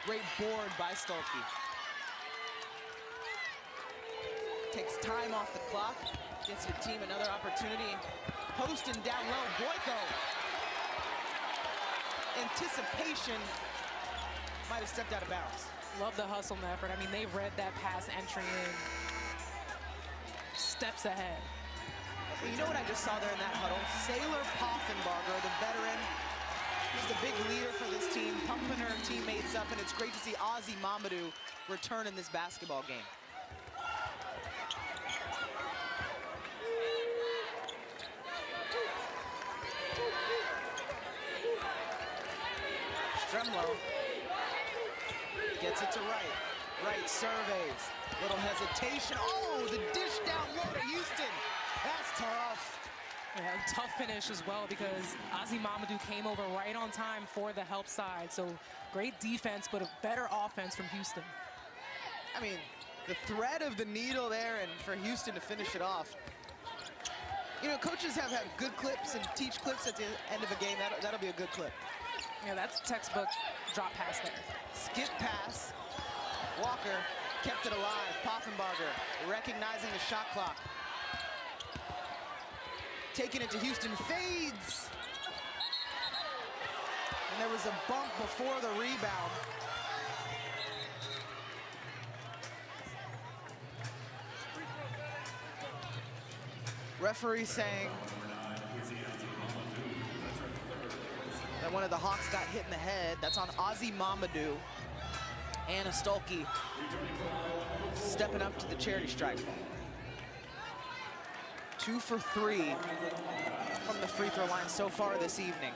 Great board by Stolke. Takes time off the clock, gets your team another opportunity. Posting down low, Boyko. Anticipation might have stepped out of bounds. Love the hustle and effort. I mean, they read that pass entry in steps ahead. You know what I just saw there in that huddle? Sailor Poffenbarger, the veteran, he's the big leader for this team, pumping her teammates up, and it's great to see Ozzy Mamadou return in this basketball game. Stremlow gets it to Wright. Wright surveys. Little hesitation. Oh, the dish down low to Houston. That's tough. Yeah, tough finish as well, because Ozzy Mamadou came over right on time for the help side. So great defense, but a better offense from Houston. I mean, the thread of the needle there, and for Houston to finish it off. You know, coaches have had good clips and teach clips at the end of a game. That'll be a good clip. Yeah, that's textbook drop pass there. Skip pass. Walker kept it alive. Poffenbarger recognizing the shot clock. Taking it to Houston, fades. And there was a bump before the rebound. Referee saying that one of the Hawks got hit in the head. That's on Ozzy Mamadou. Anna Stolke stepping up to the charity stripe. 2 for 3 from the free throw line so far this evening.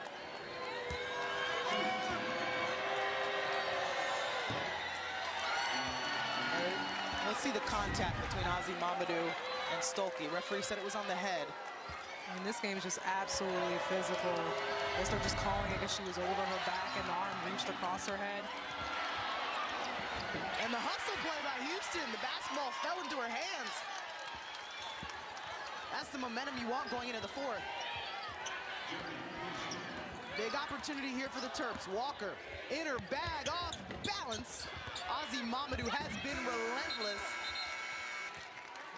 Let's see the contact between Ozzy Mamadou and Stolke. Referee said it was on the head. I mean, this game is just absolutely physical. They start just calling it because she was over her back and the arm reached across her head. And the hustle play by Houston. The basketball fell into her hands. That's the momentum you want going into the fourth. Big opportunity here for the Terps. Walker in her bag, off balance. Ozzy Mamadou has been relentless.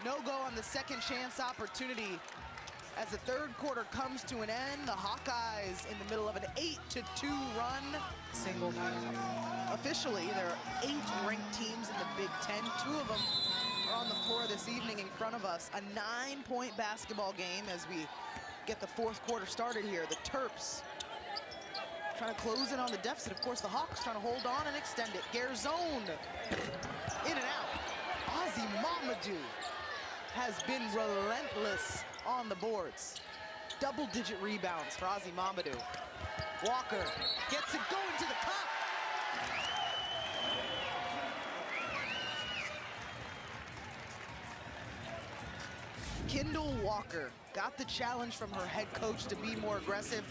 No go on the second chance opportunity. As the third quarter comes to an end, the Hawkeyes in the middle of an 8-2 run. Single game. Officially, there are 8 ranked teams in the Big Ten. 2 of them are on the floor this evening in front of us. A 9-point basketball game as we get the fourth quarter started here. The Terps trying to close in on the deficit. Of course, the Hawks trying to hold on and extend it. Garzone in and out. Ozzy Mamadou has been relentless on the boards. Double-digit rebounds for Ozzy Mamadou. Walker gets it going to the cup. Kendall Walker got the challenge from her head coach to be more aggressive,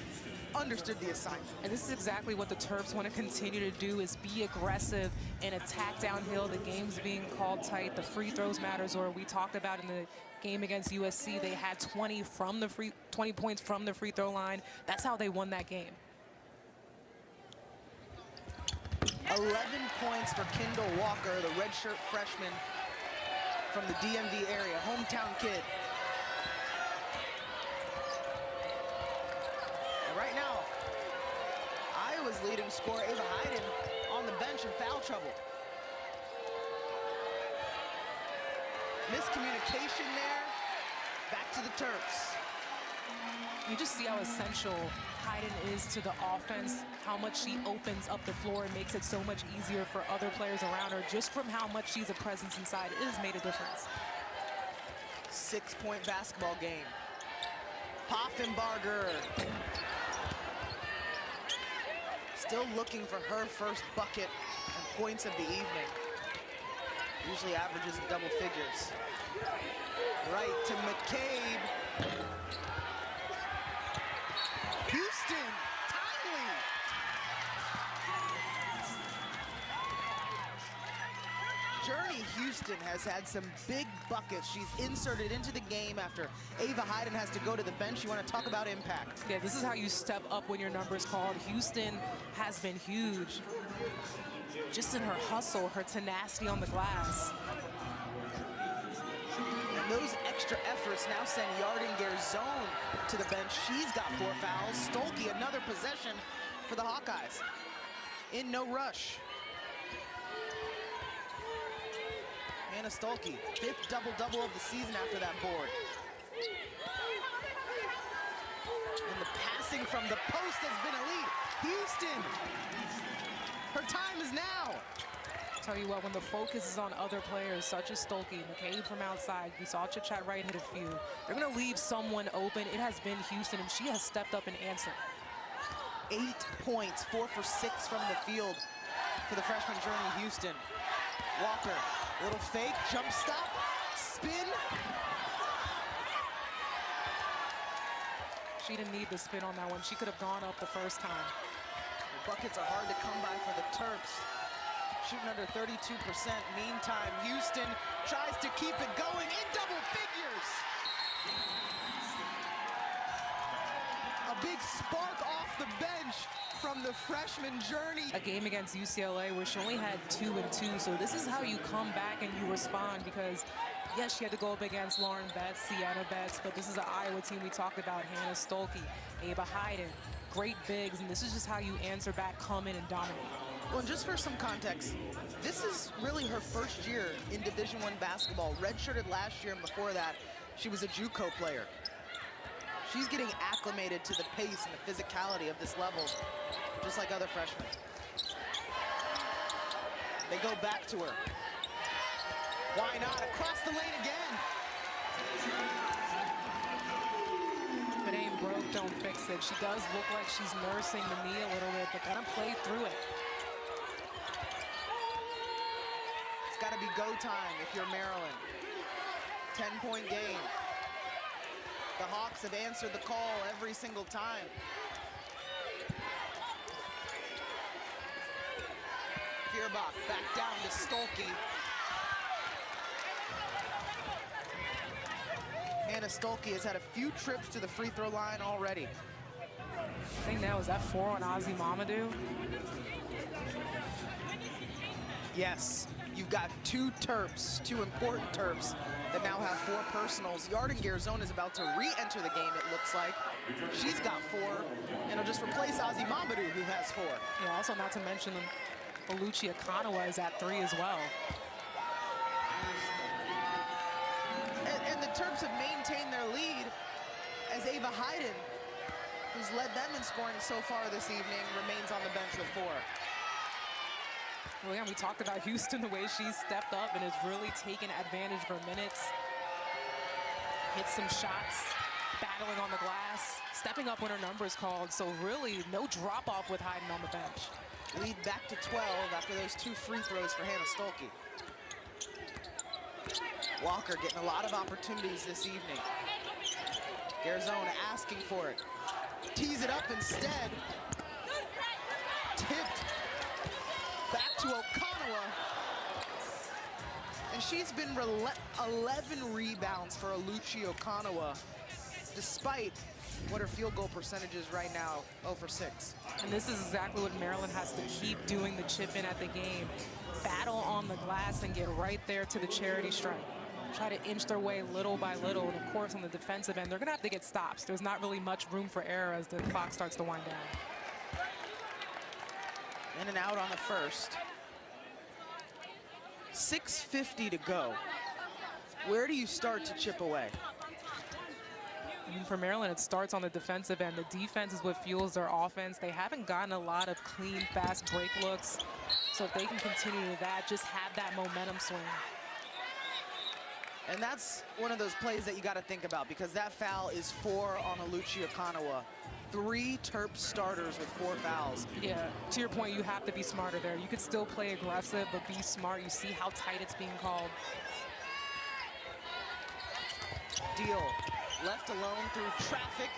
understood the assignment. And this is exactly what the Terps want to continue to do, is be aggressive and attack downhill. The game's being called tight. The free throws matters, or we talked about in the game against USC, they had 20 points from the free throw line. That's how they won that game. 11 points for Kendall Walker, the redshirt freshman from the DMV area, hometown kid. right now, Iowa's leading scorer, Ava Hayden, on the bench in foul trouble. Miscommunication there. Back to the Terps. You just see how essential Hayden is to the offense, how much she opens up the floor and makes it so much easier for other players around her. Just from how much she's a presence inside, it has made a difference. 6-point basketball game. Poffenbarger. Still looking for her first bucket and points of the evening. Usually averages in double figures. Right to McCabe. Houston, timely. Journey Houston has had some big buckets. She's inserted into the game after Ava Hayden has to go to the bench. You want to talk about impact? Yeah, this is how you step up when your number is called. Houston has been huge. Just in her hustle, her tenacity on the glass. And those extra efforts now send Yarden-Garzone to the bench. She's got 4 fouls. Stolke, another possession for the Hawkeyes. In no rush. Hannah Stolke, 5th double-double of the season after that board. And the passing from the post has been elite. Houston, her time is now. Tell you what, when the focus is on other players such as Stolke, McCabe from outside, we saw Chichat Wright hit a few. They're gonna leave someone open. It has been Houston, and she has stepped up and answered. 8 points, 4 for 6 from the field for the freshman Journey Houston. Walker, little fake, jump stop, spin. She didn't need the spin on that one. She could have gone up the first time. The buckets are hard to come by for the Terps. Shooting under 32%. Meantime, Houston tries to keep it going in double figures. A big spark off the bench from the freshman Journey. A game against UCLA where she only had 2 and 2, so this is how you come back and you respond, because yes, she had to go up against Lauren Betts, Sienna Betts, but this is an Iowa team we talked about, Hannah Stolke, Ava Hayden, great bigs, and this is just how you answer back, come in and dominate. Well, and just for some context, this is really her first year in Division I basketball. Redshirted last year, and before that, she was a JUCO player. She's getting acclimated to the pace and the physicality of this level, just like other freshmen. They go back to her. Why not? Across the lane again. If it ain't broke, don't fix it. She does look like she's nursing the knee a little bit, but gotta play through it. It's gotta be go time if you're Maryland. 10-point game. The Hawks have answered the call every single time. Feuerbach back down to Stolke. Hannah Stolke has had a few trips to the free throw line already. I think now, is that 4 on Ozzy Mamadou? Yes, you've got 2 Terps, 2 important Terps that now have 4 personals. Yarden-Garzone is about to re-enter the game, it looks like. She's got 4, and it'll just replace Ozzy Mamadou, who has 4. Yeah, also not to mention Oluchi Akanawa is at 3 as well. And the Terps have maintained their lead as Ava Hayden, who's led them in scoring so far this evening, remains on the bench with 4. Well, yeah, we talked about Houston, the way she's stepped up and has really taken advantage for minutes. Hit some shots, battling on the glass, stepping up when her number is called. So really, no drop-off with Hayden on the bench. Lead back to 12 after those 2 free throws for Hannah Stolke. Walker getting a lot of opportunities this evening. Garzone asking for it. Tees it up instead. Tipped. Back to Okanawa. And she's been 11 rebounds for Oluchi Okanawa, despite what her field goal percentage is right now, 0 for 6. And this is exactly what Maryland has to keep doing, the chip in at the game. Battle on the glass and get right there to the charity stripe. try to inch their way little by little. And of course, on the defensive end, they're going to have to get stops. There's not really much room for error as the clock starts to wind down. In and out on the first. 6:50 to go. Where do you start to chip away? And for Maryland, it starts on the defensive end. The defense is what fuels their offense. They haven't gotten a lot of clean, fast break looks. So if they can continue to that, just have that momentum swing. And that's one of those plays that you got to think about, because that foul is 4 on Oluchi Okonowa. 3 Terp starters with 4 fouls. Yeah, to your point, you have to be smarter there. You could still play aggressive, but be smart. You see how tight it's being called. Deal. Left alone through traffic.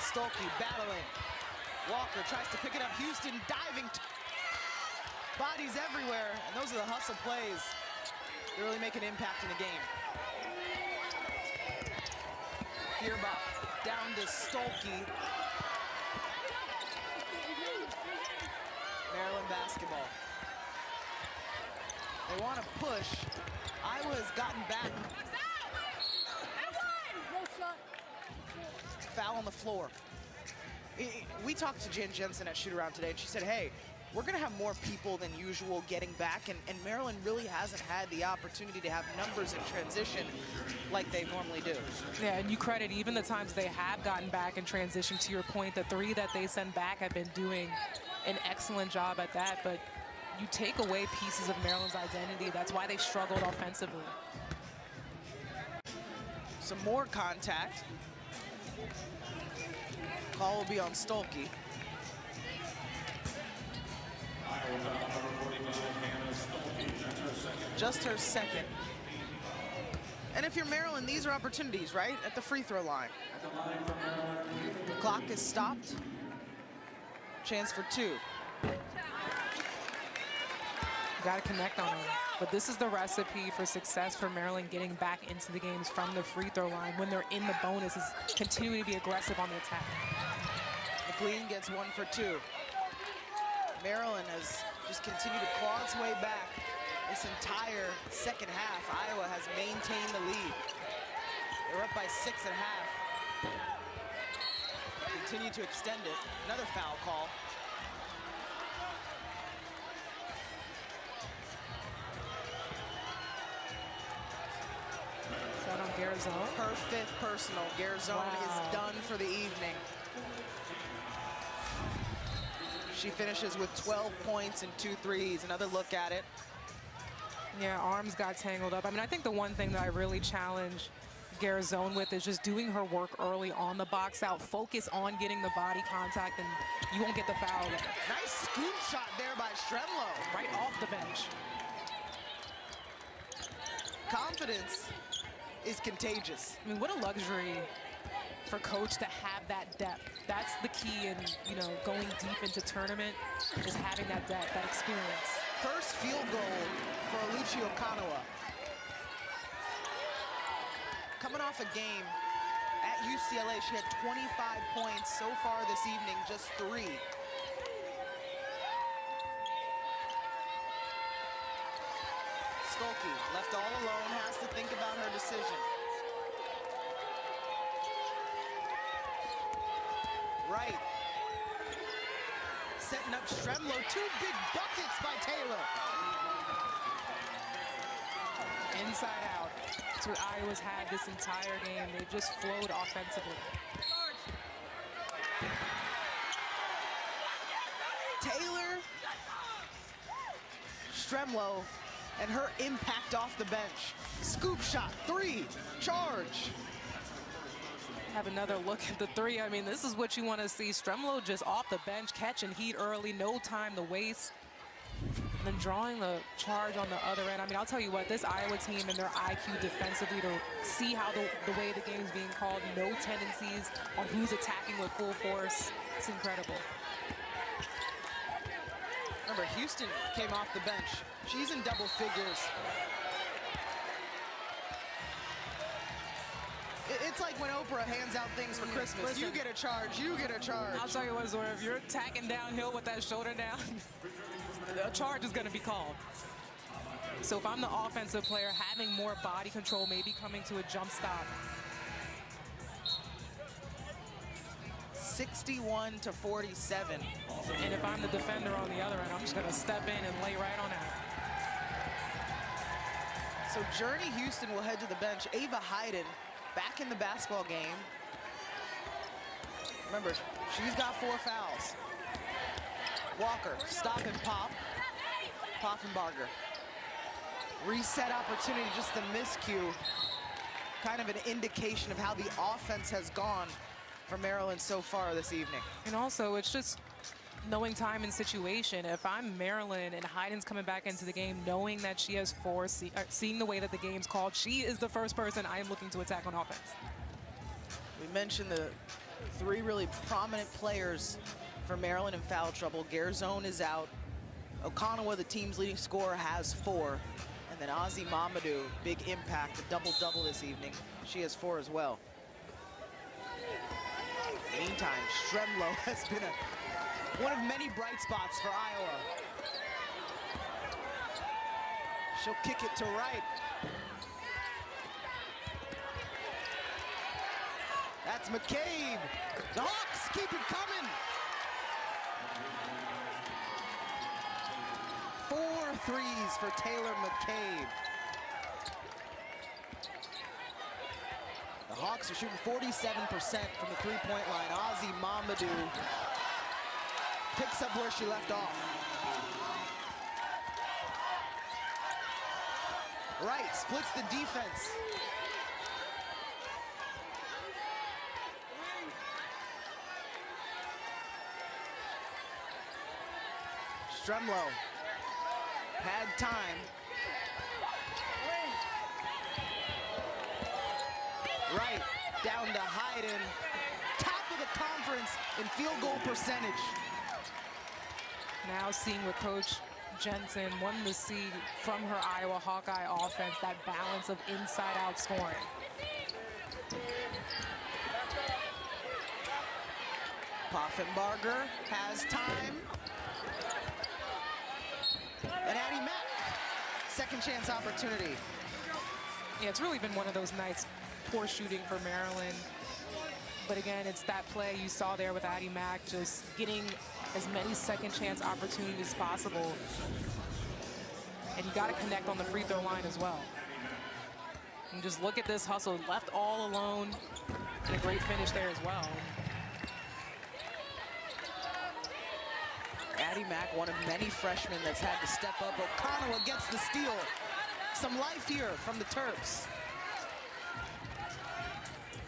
Stolke battling. Walker tries to pick it up. Houston diving. Bodies everywhere. And those are the hustle plays. They really make an impact in the game. Fierbach down to Stolke. Maryland basketball. They want to push. Iowa's gotten back. Foul on the floor. We talked to Jen Jensen at Shoot-Around today, and she said, hey, we're going to have more people than usual getting back, and Maryland really hasn't had the opportunity to have numbers in transition like they normally do. Yeah, and you credit even the times they have gotten back in transition. To your point, the 3 that they send back have been doing an excellent job at that, but you take away pieces of Maryland's identity. That's why they've struggled offensively. Some more contact. Call will be on Stolke. Just her second. And if you're Maryland, these are opportunities, right? At the free throw line. The clock is stopped. Chance for 2. Got to connect on them. But this is the recipe for success for Maryland getting back into the games from the free throw line when they're in the bonus, is continuing to be aggressive on the attack. McLean gets 1 for 2. Maryland has just continued to claw its way back this entire second half. Iowa has maintained the lead. They're up by 6 at half. Continue to extend it. Another foul call. Is that on Garzone? Her 5th personal. Garzone is done for the evening. She finishes with 12 points and 2 threes. Another look at it. Yeah, arms got tangled up. I mean, I think the one thing that I really challenge Garzone with is just doing her work early on the box out. Focus on getting the body contact, and you won't get the foul there. Nice scoop shot there by Stremlo. Right off the bench. Confidence is contagious. I mean, what a luxury for coach to have that depth. That's the key in, you know, going deep into tournament, is having that depth, that experience. First field goal for Oluchi Okonowa. Coming off a game at UCLA, she had 25 points so far this evening, just 3. Stolke, left all alone, has to think about her decision. Right. Setting up Stremlo. 2 big buckets by Taylor. Inside out. That's what Iowa's had this entire game. They've just flowed offensively. Taylor, Stremlo, and her impact off the bench. Scoop shot, 3, charge. Have another look at the 3. I mean, this is what you want to see. Stremlo just off the bench, catching heat early, no time to waste. And then drawing the charge on the other end. I mean, I'll tell you what, this Iowa team and their IQ defensively to see how the way the game is being called, no tendencies on who's attacking with full force. It's incredible. Remember, Houston came off the bench. She's in double figures. It's like when Oprah hands out things for Christmas. Listen, you get a charge, you get a charge. I'll tell you what, Zora, if you're attacking downhill with that shoulder down, a charge is going to be called. So if I'm the offensive player, having more body control, maybe coming to a jump stop. 61-47. And if I'm the defender on the other end, I'm just going to step in and lay right on that. So Journey Houston will head to the bench. Ava Hayden back in the basketball game. Remember, she's got 4 fouls. Walker, stop and pop. Poffenbarger. Reset opportunity, just the miscue. Kind of an indication of how the offense has gone for Maryland so far this evening. And also, it's just knowing time and situation. If I'm Maryland and Hayden's coming back into the game, knowing that she has 4, seeing the way that the game's called, she is the first person I am looking to attack on offense. We mentioned the 3 really prominent players for Maryland in foul trouble. Garzone is out. Okonawa, the team's leading scorer, has 4. And then Ozzy Mamadou, big impact, a double-double this evening. She has 4 as well. Meantime, Stremlo has been one of many bright spots for Iowa. She'll kick it to right. That's McCabe. The Hawks keep it coming. 4 threes for Taylor McCabe. The Hawks are shooting 47% from the three-point line. Ozzy Mamadou picks up where she left off. Wright splits the defense. Stremlo had time. Right, down to Hayden. Top of the conference in field goal percentage. Now seeing what Coach Jensen wanted to see from her Iowa Hawkeye offense, that balance of inside-out scoring. Poffenbarger has time. And Addie Mack, second chance opportunity. Yeah, it's really been one of those nights, poor shooting for Maryland. But again, it's that play you saw there with Addie Mack, just getting as many second chance opportunities as possible. And you got to connect on the free throw line as well. And just look at this hustle, left all alone, and a great finish there as well. Addie Mack, one of many freshmen that's had to step up. Okonawa gets the steal. Some life here from the Terps.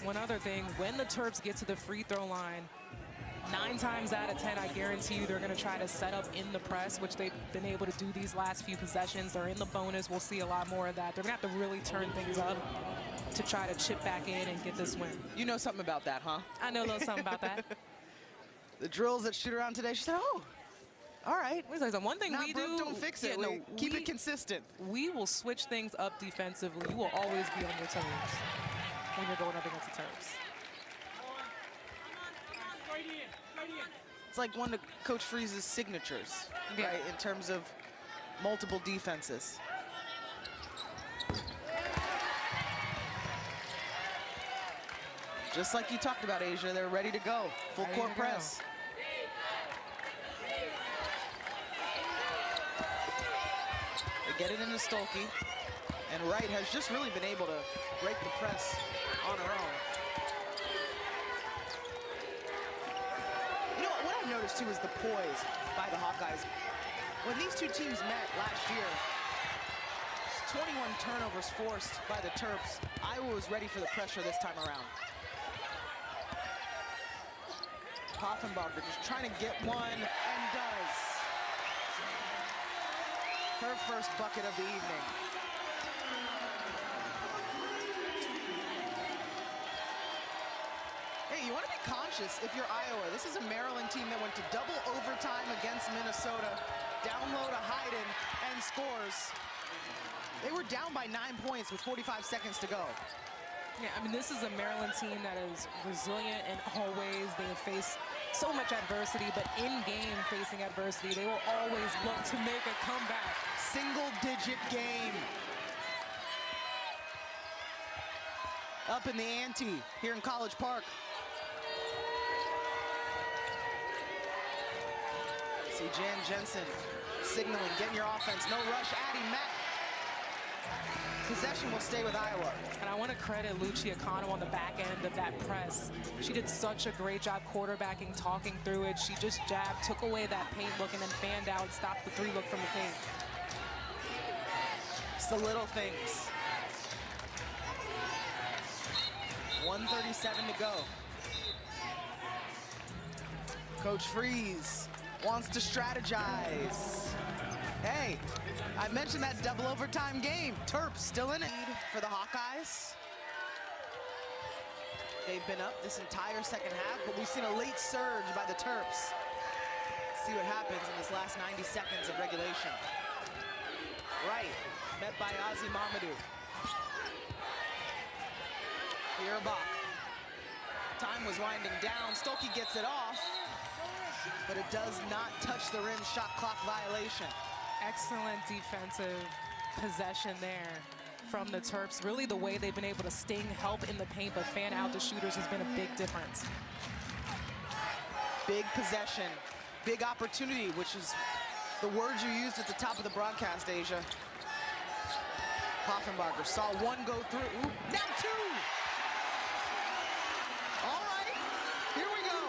One other thing, when the Terps get to the free throw line, 9 times out of 10, I guarantee you they're going to try to set up in the press, which they've been able to do these last few possessions. They're in the bonus. We'll see a lot more of that. They're going to have to really turn things up to try to chip back in and get this win. You know something about that, huh? I know a little something about that. The drills that shoot around today, she said, oh, all right. One thing Not we broke, do, don't fix it. No, keep it consistent. We will switch things up defensively. You will always be on your toes when you're going up against the Terps. It's like one of Coach Freeze's signatures, yeah, right, in terms of multiple defenses. Just like you talked about, Asia, they're ready to go. Full Ready court to go. press. They get it into Stolke, and Wright has just really been able to break the press on her own. You know what I've noticed too is the poise by the Hawkeyes. When these two teams met last year, 21 turnovers forced by the Terps. Iowa was ready for the pressure this time around. Poffenbarger just trying to get one, and does. Her first bucket of the evening. Hey, you want to be conscious if you're Iowa. This is a Maryland team that went to double overtime against Minnesota, down low to Hayden, and scores. They were down by 9 points with 45 seconds to go. Yeah, I mean, this is a Maryland team that is resilient in all ways. They have faced so much adversity, but in game facing adversity, they will always look to make a comeback. Single-digit collegiate game. Up in the ante here in College Park. See Jan Jensen signaling, getting your offense, no rush, adding Matt. Possession will stay with Iowa. And I want to credit Lucia Kano on the back end of that press. She did such a great job quarterbacking, talking through it. She just jabbed, took away that paint look, and then fanned out, stopped the 3 look from the paint. It's the little things. 1:37 to go. Coach Freeze wants to strategize. Hey, I mentioned that double overtime game. Terps still in it for the Hawkeyes. They've been up this entire second half, but we've seen a late surge by the Terps. See what happens in this last 90 seconds of regulation. Right, met by Ozzy Mamadou. Feuerbach. Time was winding down. Stolke gets it off, but it does not touch the rim. Shot clock violation. Excellent defensive possession there from the Terps. Really the way they've been able to sting, help in the paint, but fan out the shooters has been a big difference. Big possession, big opportunity, which is the words you used at the top of the broadcast, Asia. Poffenbarger saw one go through. Ooh, now 2! All right, here we go.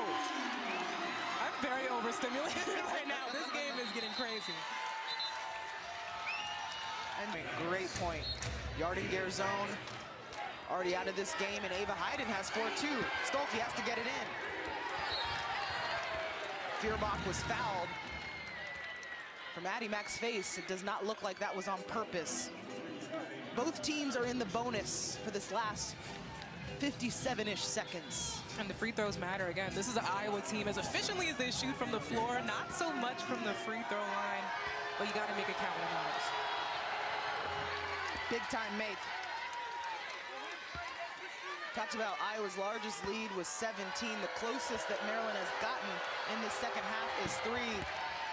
I'm very overstimulated right now. This game is getting crazy. And great point. Yardinger zone already out of this game, and Ava Hayden has 4-2. Stolke has to get it in. Feuerbach was fouled. From Addie Mack's face, it does not look like that was on purpose. Both teams are in the bonus for this last 57-ish seconds. And the free throws matter again. This is an Iowa team as efficiently as they shoot from the floor, not so much from the free throw line, but you got to make it count when it matters. Big time make. Talked about Iowa's largest lead was 17. The closest that Maryland has gotten in this second half is 3.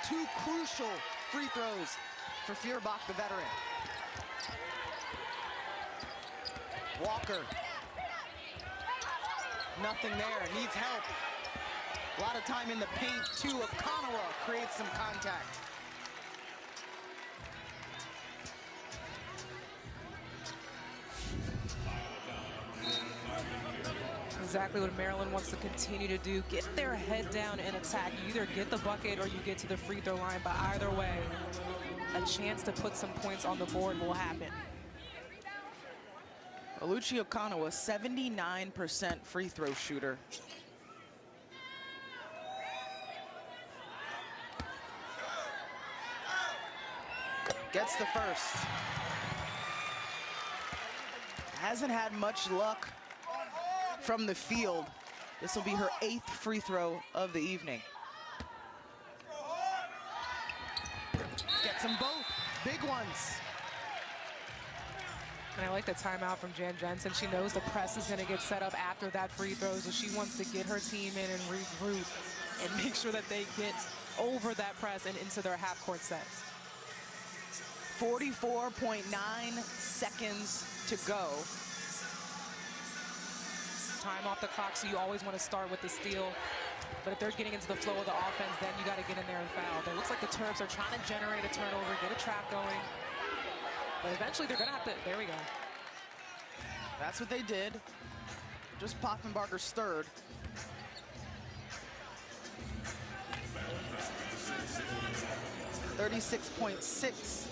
2 crucial free throws for Feuerbach, the veteran. Walker. Nothing there, needs help. A lot of time in the paint too. Okonowa creates some contact. Exactly what Maryland wants to continue to do. Get their head down and attack. You either get the bucket or you get to the free throw line, but either way, a chance to put some points on the board will happen. Oluchi Okonowa, 79% free throw shooter. Gets the first. Hasn't had much luck from the field. This will be her 8th free throw of the evening. Gets them both, big ones. And I like the timeout from Jan Jensen. She knows the press is gonna get set up after that free throw, so she wants to get her team in and regroup and make sure that they get over that press and into their half-court set. 44.9 seconds to go. Time off the clock, so you always want to start with the steal. But if they're getting into the flow of the offense, then you got to get in there and foul. But it looks like the Terps are trying to generate a turnover, get a trap going. But eventually they're going to have to, there we go. That's what they did. Just Poffenbarger's third. .6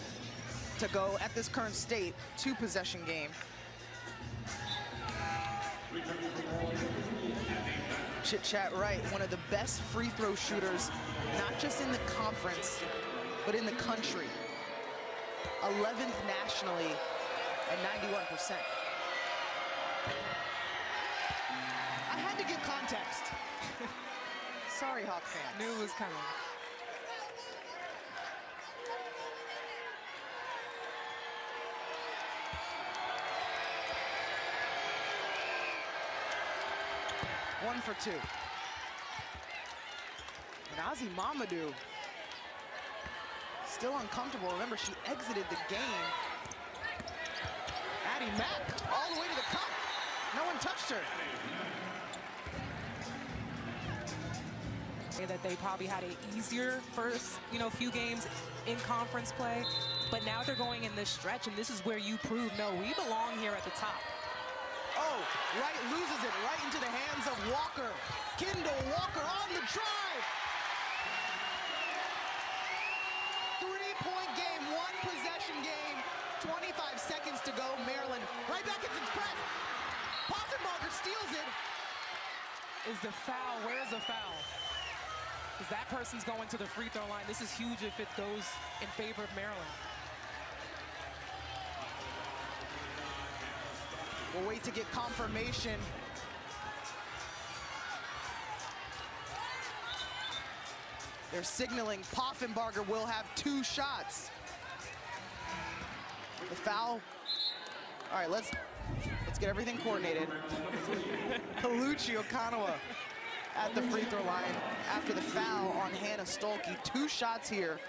to go at this current state, 2-possession game. Chit Chat Wright, one of the best free throw shooters, not just in the conference, but in the country. 11th nationally at 91%. I had to give context. Sorry, Hawk fans. Knew it was coming. One for 2. And Ozzy Mamadou still uncomfortable. Remember, she exited the game. Addie Mack all the way to the cup. No one touched her. That they probably had an easier first, few games in conference play, but now they're going in this stretch, and this is where you prove, no, we belong here at the top. Oh, Wright loses it right into the hands of Walker. Kendall Walker on the drive. 3-point game, one possession game, 25 seconds to go. Maryland right back into the press. Poffenbarger steals it. Is the foul? Where's the foul? Because that person's going to the free throw line. This is huge if it goes in favor of Maryland. We'll wait to get confirmation. They're signaling Poffenbarger will have 2 shots. The foul. All right, let's get everything coordinated. Haluchi Okanawa at the free throw line after the foul on Hannah Stolke. 2 shots here.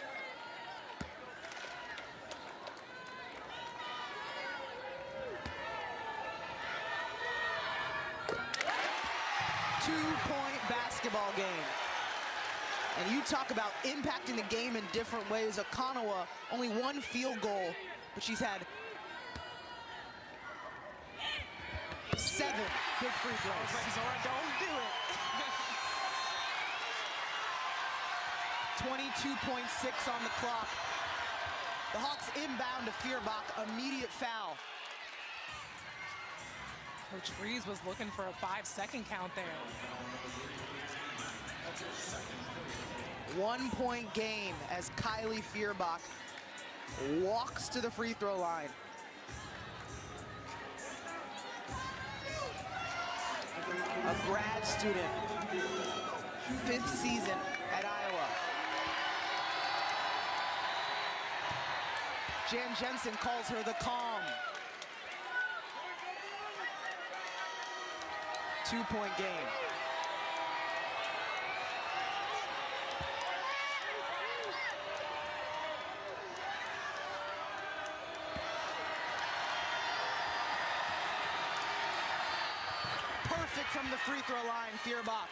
Two-point basketball game. And you talk about impacting the game in different ways. Okanawa, only 1 field goal, but she's had 7 big free throws. Zora, don't do it. 22.6 on the clock. The Hawks inbound to Feuerbach, immediate foul. Coach Freeze was looking for a 5-second count there. 1-point game as Kylie Feuerbach walks to the free throw line. A grad student, 5th season at Iowa. Jan Jensen calls her the calm. 2-point game. Perfect from the free throw line, Feuerbach.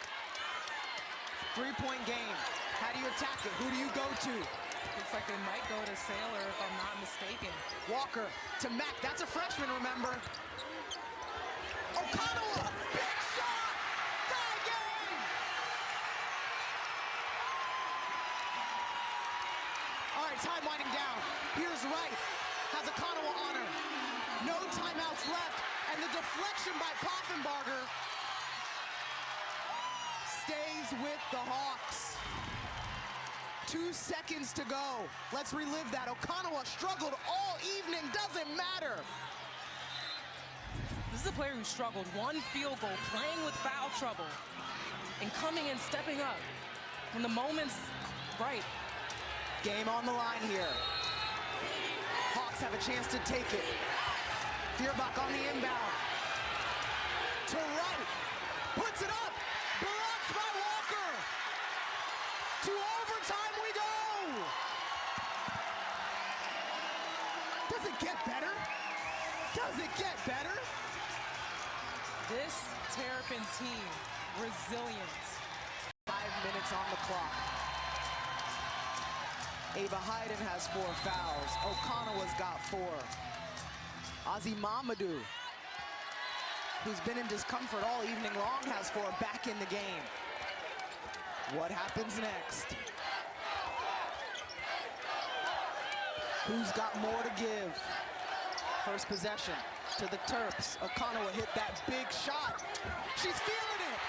3-point game. How do you attack it? Who do you go to? Looks like they might go to Sailor, if I'm not mistaken. Walker to Mack. That's a freshman, remember. Okanawa, big shot! Tie game! All right, time winding down. Here's Wright. Has Okanawa on her. No timeouts left. And the deflection by Poffenbarger stays with the Hawks. 2 seconds to go. Let's relive that. Okanawa struggled all evening. Doesn't matter. This is a player who struggled. 1 field goal, playing with foul trouble, and coming in, stepping up. When the moment's right. Game on the line here. Hawks have a chance to take it. Feuerbach on the inbound. To Wright. Puts it up. Blocked by Walker. To overtime we go. Does it get better? Does it get better? This Terrapin team, resilient. 5 minutes on the clock. Ava Hayden has 4 fouls. Okanawa's got 4. Ozzy Mamadou, who's been in discomfort all evening long, has 4 back in the game. What happens next? Who's got more to give? First possession to the Terps. Okanawa hit that big shot. She's feeling it.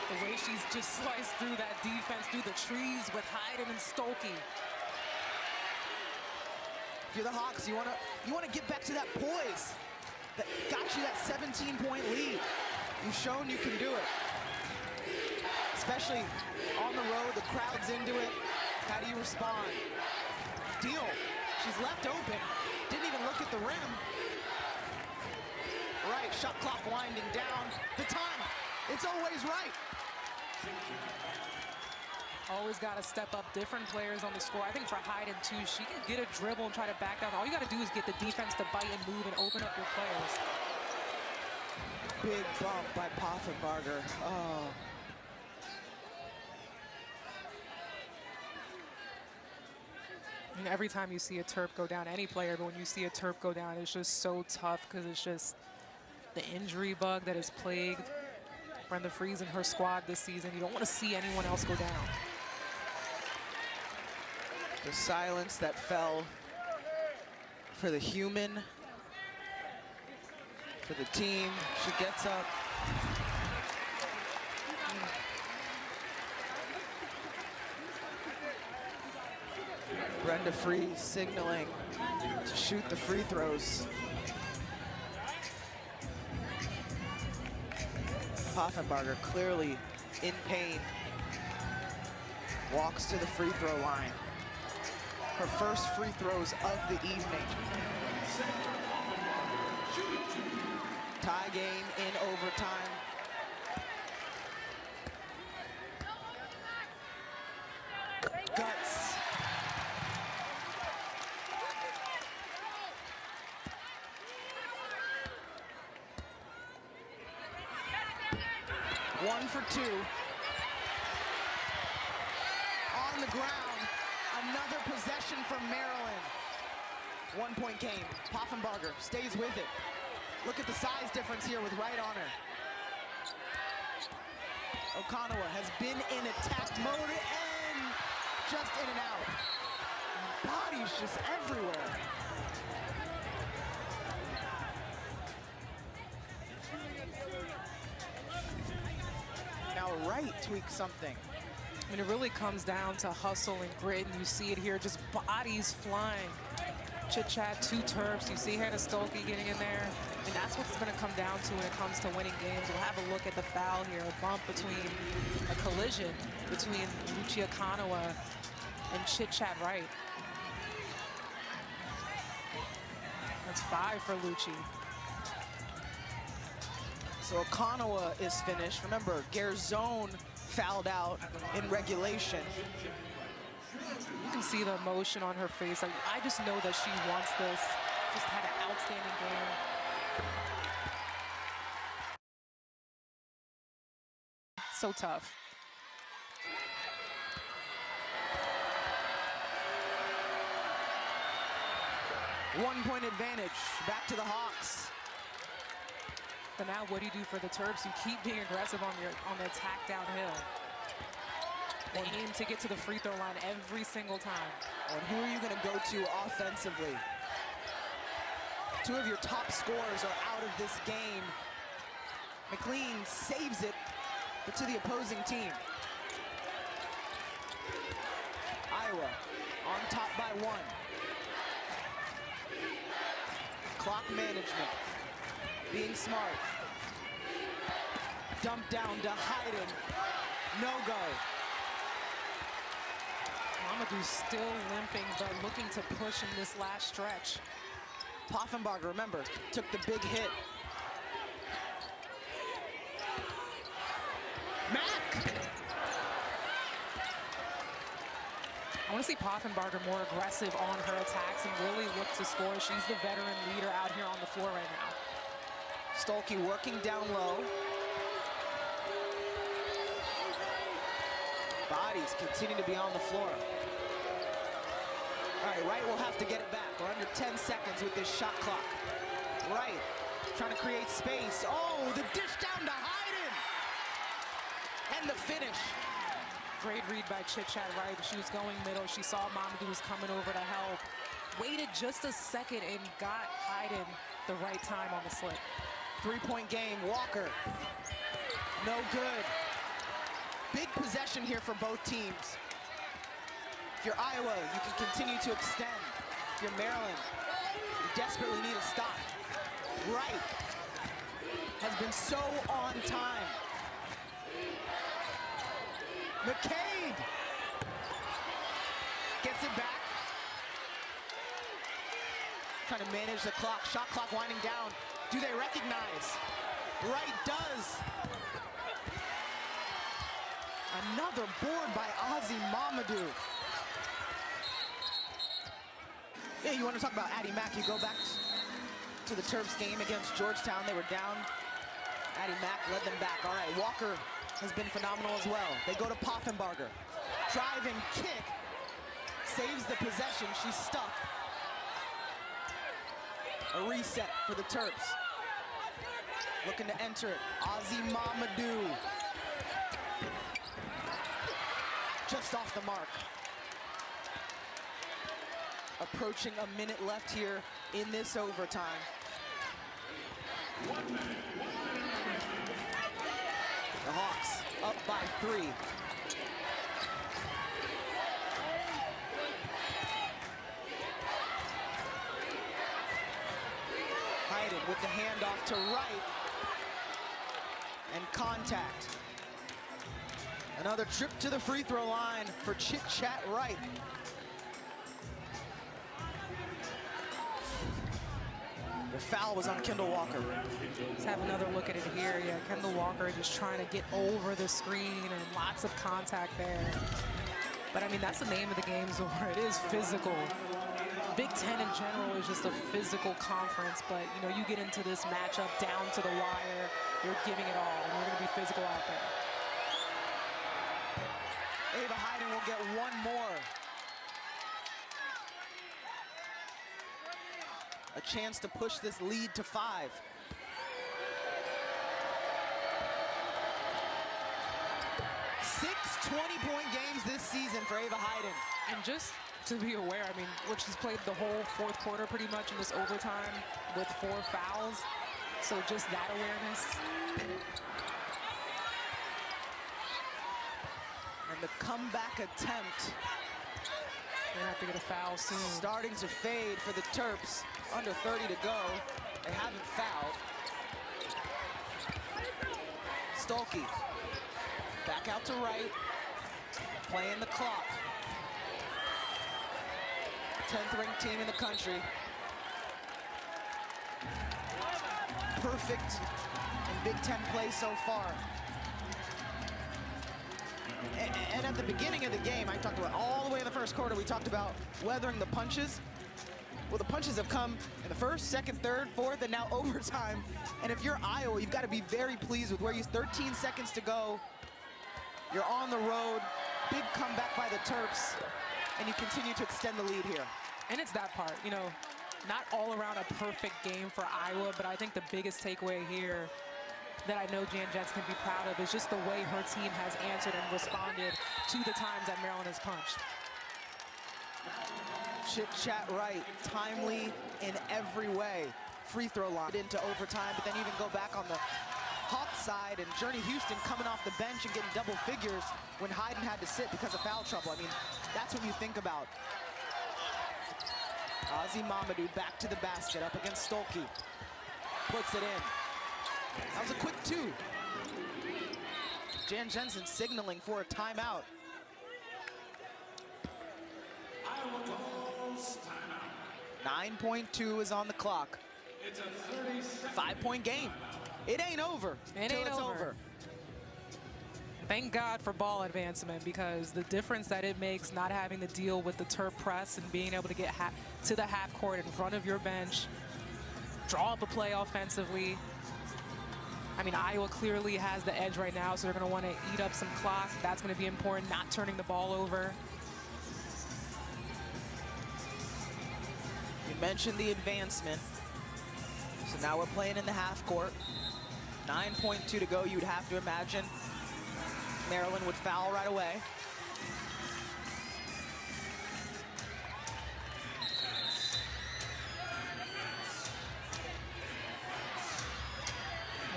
The way she's just sliced through that defense, through the trees with Hayden and Stolke. If you're the Hawks, you wanna get back to that poise that got you that 17-point lead. You've shown you can do it. Especially on the road, the crowd's into it. How do you respond? Deal. She's left open. Didn't even look at the rim. Right, shot clock winding down. The time, it's always right. Always got to step up different players on the score. I think for Hayden, too, she can get a dribble and try to back down. All you got to do is get the defense to bite and move and open up your players. Big bump by Poffenbarger. Oh. And every time you see a Terp go down, any player, but when you see a Terp go down, it's just so tough because it's just the injury bug that has plagued Brenda Fries and her squad this season. You don't want to see anyone else go down. The silence that fell for the human, for the team. She gets up. Brenda Fries signaling to shoot the free throws. Poffenbarger clearly in pain. Walks to the free throw line. Her first free throws of the evening. Tie game in overtime. Guts. One for two. On the ground, another possession from Maryland. 1 point game. Poffenbarger stays with it. Look at the size difference here with right on her. Okonowa has been in attack mode and just in and out. Bodies just everywhere. Now Wright tweaks something. I mean, it really comes down to hustle and grit, and you see it here, just bodies flying. Chit-chat, two Terps. You see Hannah Stolke getting in there. And that's what it's going to come down to when it comes to winning games. We'll have a look at the foul here, a bump between, a collision between Lucia Okonowa and Chit-chat Wright. That's 5 for Lucci. So Okonowa is finished. Remember, Garzone fouled out in regulation. You can see the emotion on her face. Like, I just know that she wants this. Just had an outstanding game. So tough. One point advantage. Back to the Hawks. But now what do you do for the Terps? You keep being aggressive on the attack downhill. They aim to get to the free throw line every single time. And who are you going to go to offensively? Two of your top scorers are out of this game. McLean saves it, but to the opposing team. Iowa on top by 1. Clock management. Being smart. Dump down to Hayden. No go. Mamadou still limping, but looking to push in this last stretch. Poffenbarger, remember, took the big hit. Mack! I want to see Poffenbarger more aggressive on her attacks and really look to score. She's the veteran leader out here on the floor right now. Stolke working down low. Bodies continue to be on the floor. All right, Wright will have to get it back. We're under 10 seconds with this shot clock. Wright trying to create space. Oh, the dish down to Hayden. And the finish. Great read by Chit-chat Wright. She was going middle. She saw Mamadou was coming over to help. Waited just a second and got Hayden the right time on the slip. 3-point game, Walker. No good. Big possession here for both teams. If you're Iowa, you can continue to extend. If you're Maryland, you desperately need a stop. Wright has been so on time. McCabe gets it back. Trying to manage the clock. Shot clock winding down. Do they recognize? Wright does. Another board by Ozzy Mamadou. Yeah, you want to talk about Addie Mack, you go back to the Terps game against Georgetown. They were down. Addie Mack led them back. All right, Walker has been phenomenal as well. They go to Poffenbarger. Drive and kick. Saves the possession. She's stuck. A reset for the Terps. Looking to enter it. Ozzy Mamadou. Just off the mark. Approaching a minute left here in this overtime. The Hawks up by 3. Hayden with the handoff to right. And contact. Another trip to the free throw line for Chit Chat Wright. The foul was on Kendall Walker. Let's have another look at it here. Yeah, Kendall Walker just trying to get over the screen and lots of contact there. But I mean, that's the name of the game, Zora. It is physical. Big Ten in general is just a physical conference, but you know, you get into this matchup down to the wire, you're giving it all, and you're gonna be physical out there. Ava Hayden will get one more. A chance to push this lead to 5. Six 20-point games this season for Ava Hayden. And just to be aware, I mean, what she's played the whole fourth quarter pretty much in this overtime with 4 fouls. So just that awareness. And the comeback attempt. They're gonna have to get a foul soon. Starting to fade for the Terps. Under 30 to go. They haven't fouled. Stolke. Back out to right. Playing the clock. 10th ranked team in the country. Perfect in Big Ten play so far. And at the beginning of the game, I talked about all the way in the first quarter, we talked about weathering the punches. Well, the punches have come in the first, second, third, fourth, and now overtime. And if you're Iowa, you've got to be very pleased with where you 13 seconds to go. You're on the road. Big comeback by the Terps. And you continue to extend the lead here. And it's that part, you know, not all around a perfect game for Iowa, but I think the biggest takeaway here that I know Jan Jensen can be proud of is just the way her team has answered and responded to the times that Maryland has punched. Chit Chat Wright, timely in every way. Free throw line into overtime, but then even go back on the Hawks side, and Journey Houston coming off the bench and getting double figures when Hayden had to sit because of foul trouble. I mean, that's what you think about. Ozzy Mamadou back to the basket, up against Stolke. Puts it in. That was a quick 2. Jan Jensen signaling for a timeout. 9.2 is on the clock. 5-point game. It ain't over until it's over. Thank God for ball advancement, because the difference that it makes not having to deal with the Terp press and being able to get to the half court in front of your bench, draw up a play offensively. I mean, Iowa clearly has the edge right now, so they're going to want to eat up some clock. That's going to be important, not turning the ball over. You mentioned the advancement. So now we're playing in the half court. 9.2 to go. You'd have to imagine Maryland would foul right away.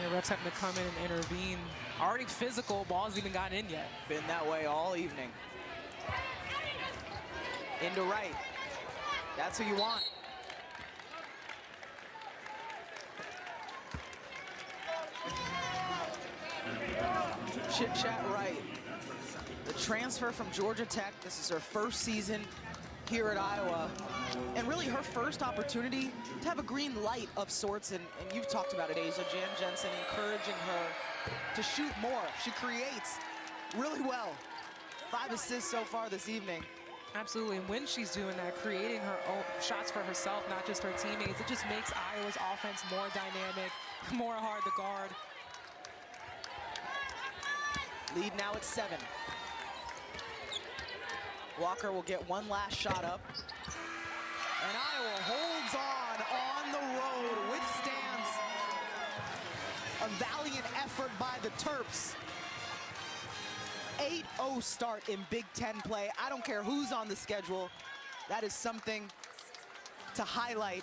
The refs having to come in and intervene. Already physical, ball's even gotten in yet. Been that way all evening. Into right. That's who you want. Chit Chat Wright, the transfer from Georgia Tech. This is her first season here at Iowa, and really her first opportunity to have a green light of sorts, and you've talked about it, Asia. Jan Jensen encouraging her to shoot more. She creates really well. 5 assists so far this evening. Absolutely, and when she's doing that, creating her own shots for herself, not just her teammates, it just makes Iowa's offense more dynamic, more hard to guard. Lead now at 7. Walker will get one last shot up. And Iowa holds on the road, withstands a valiant effort by the Terps. 8-0 start in Big Ten play. I don't care who's on the schedule. That is something to highlight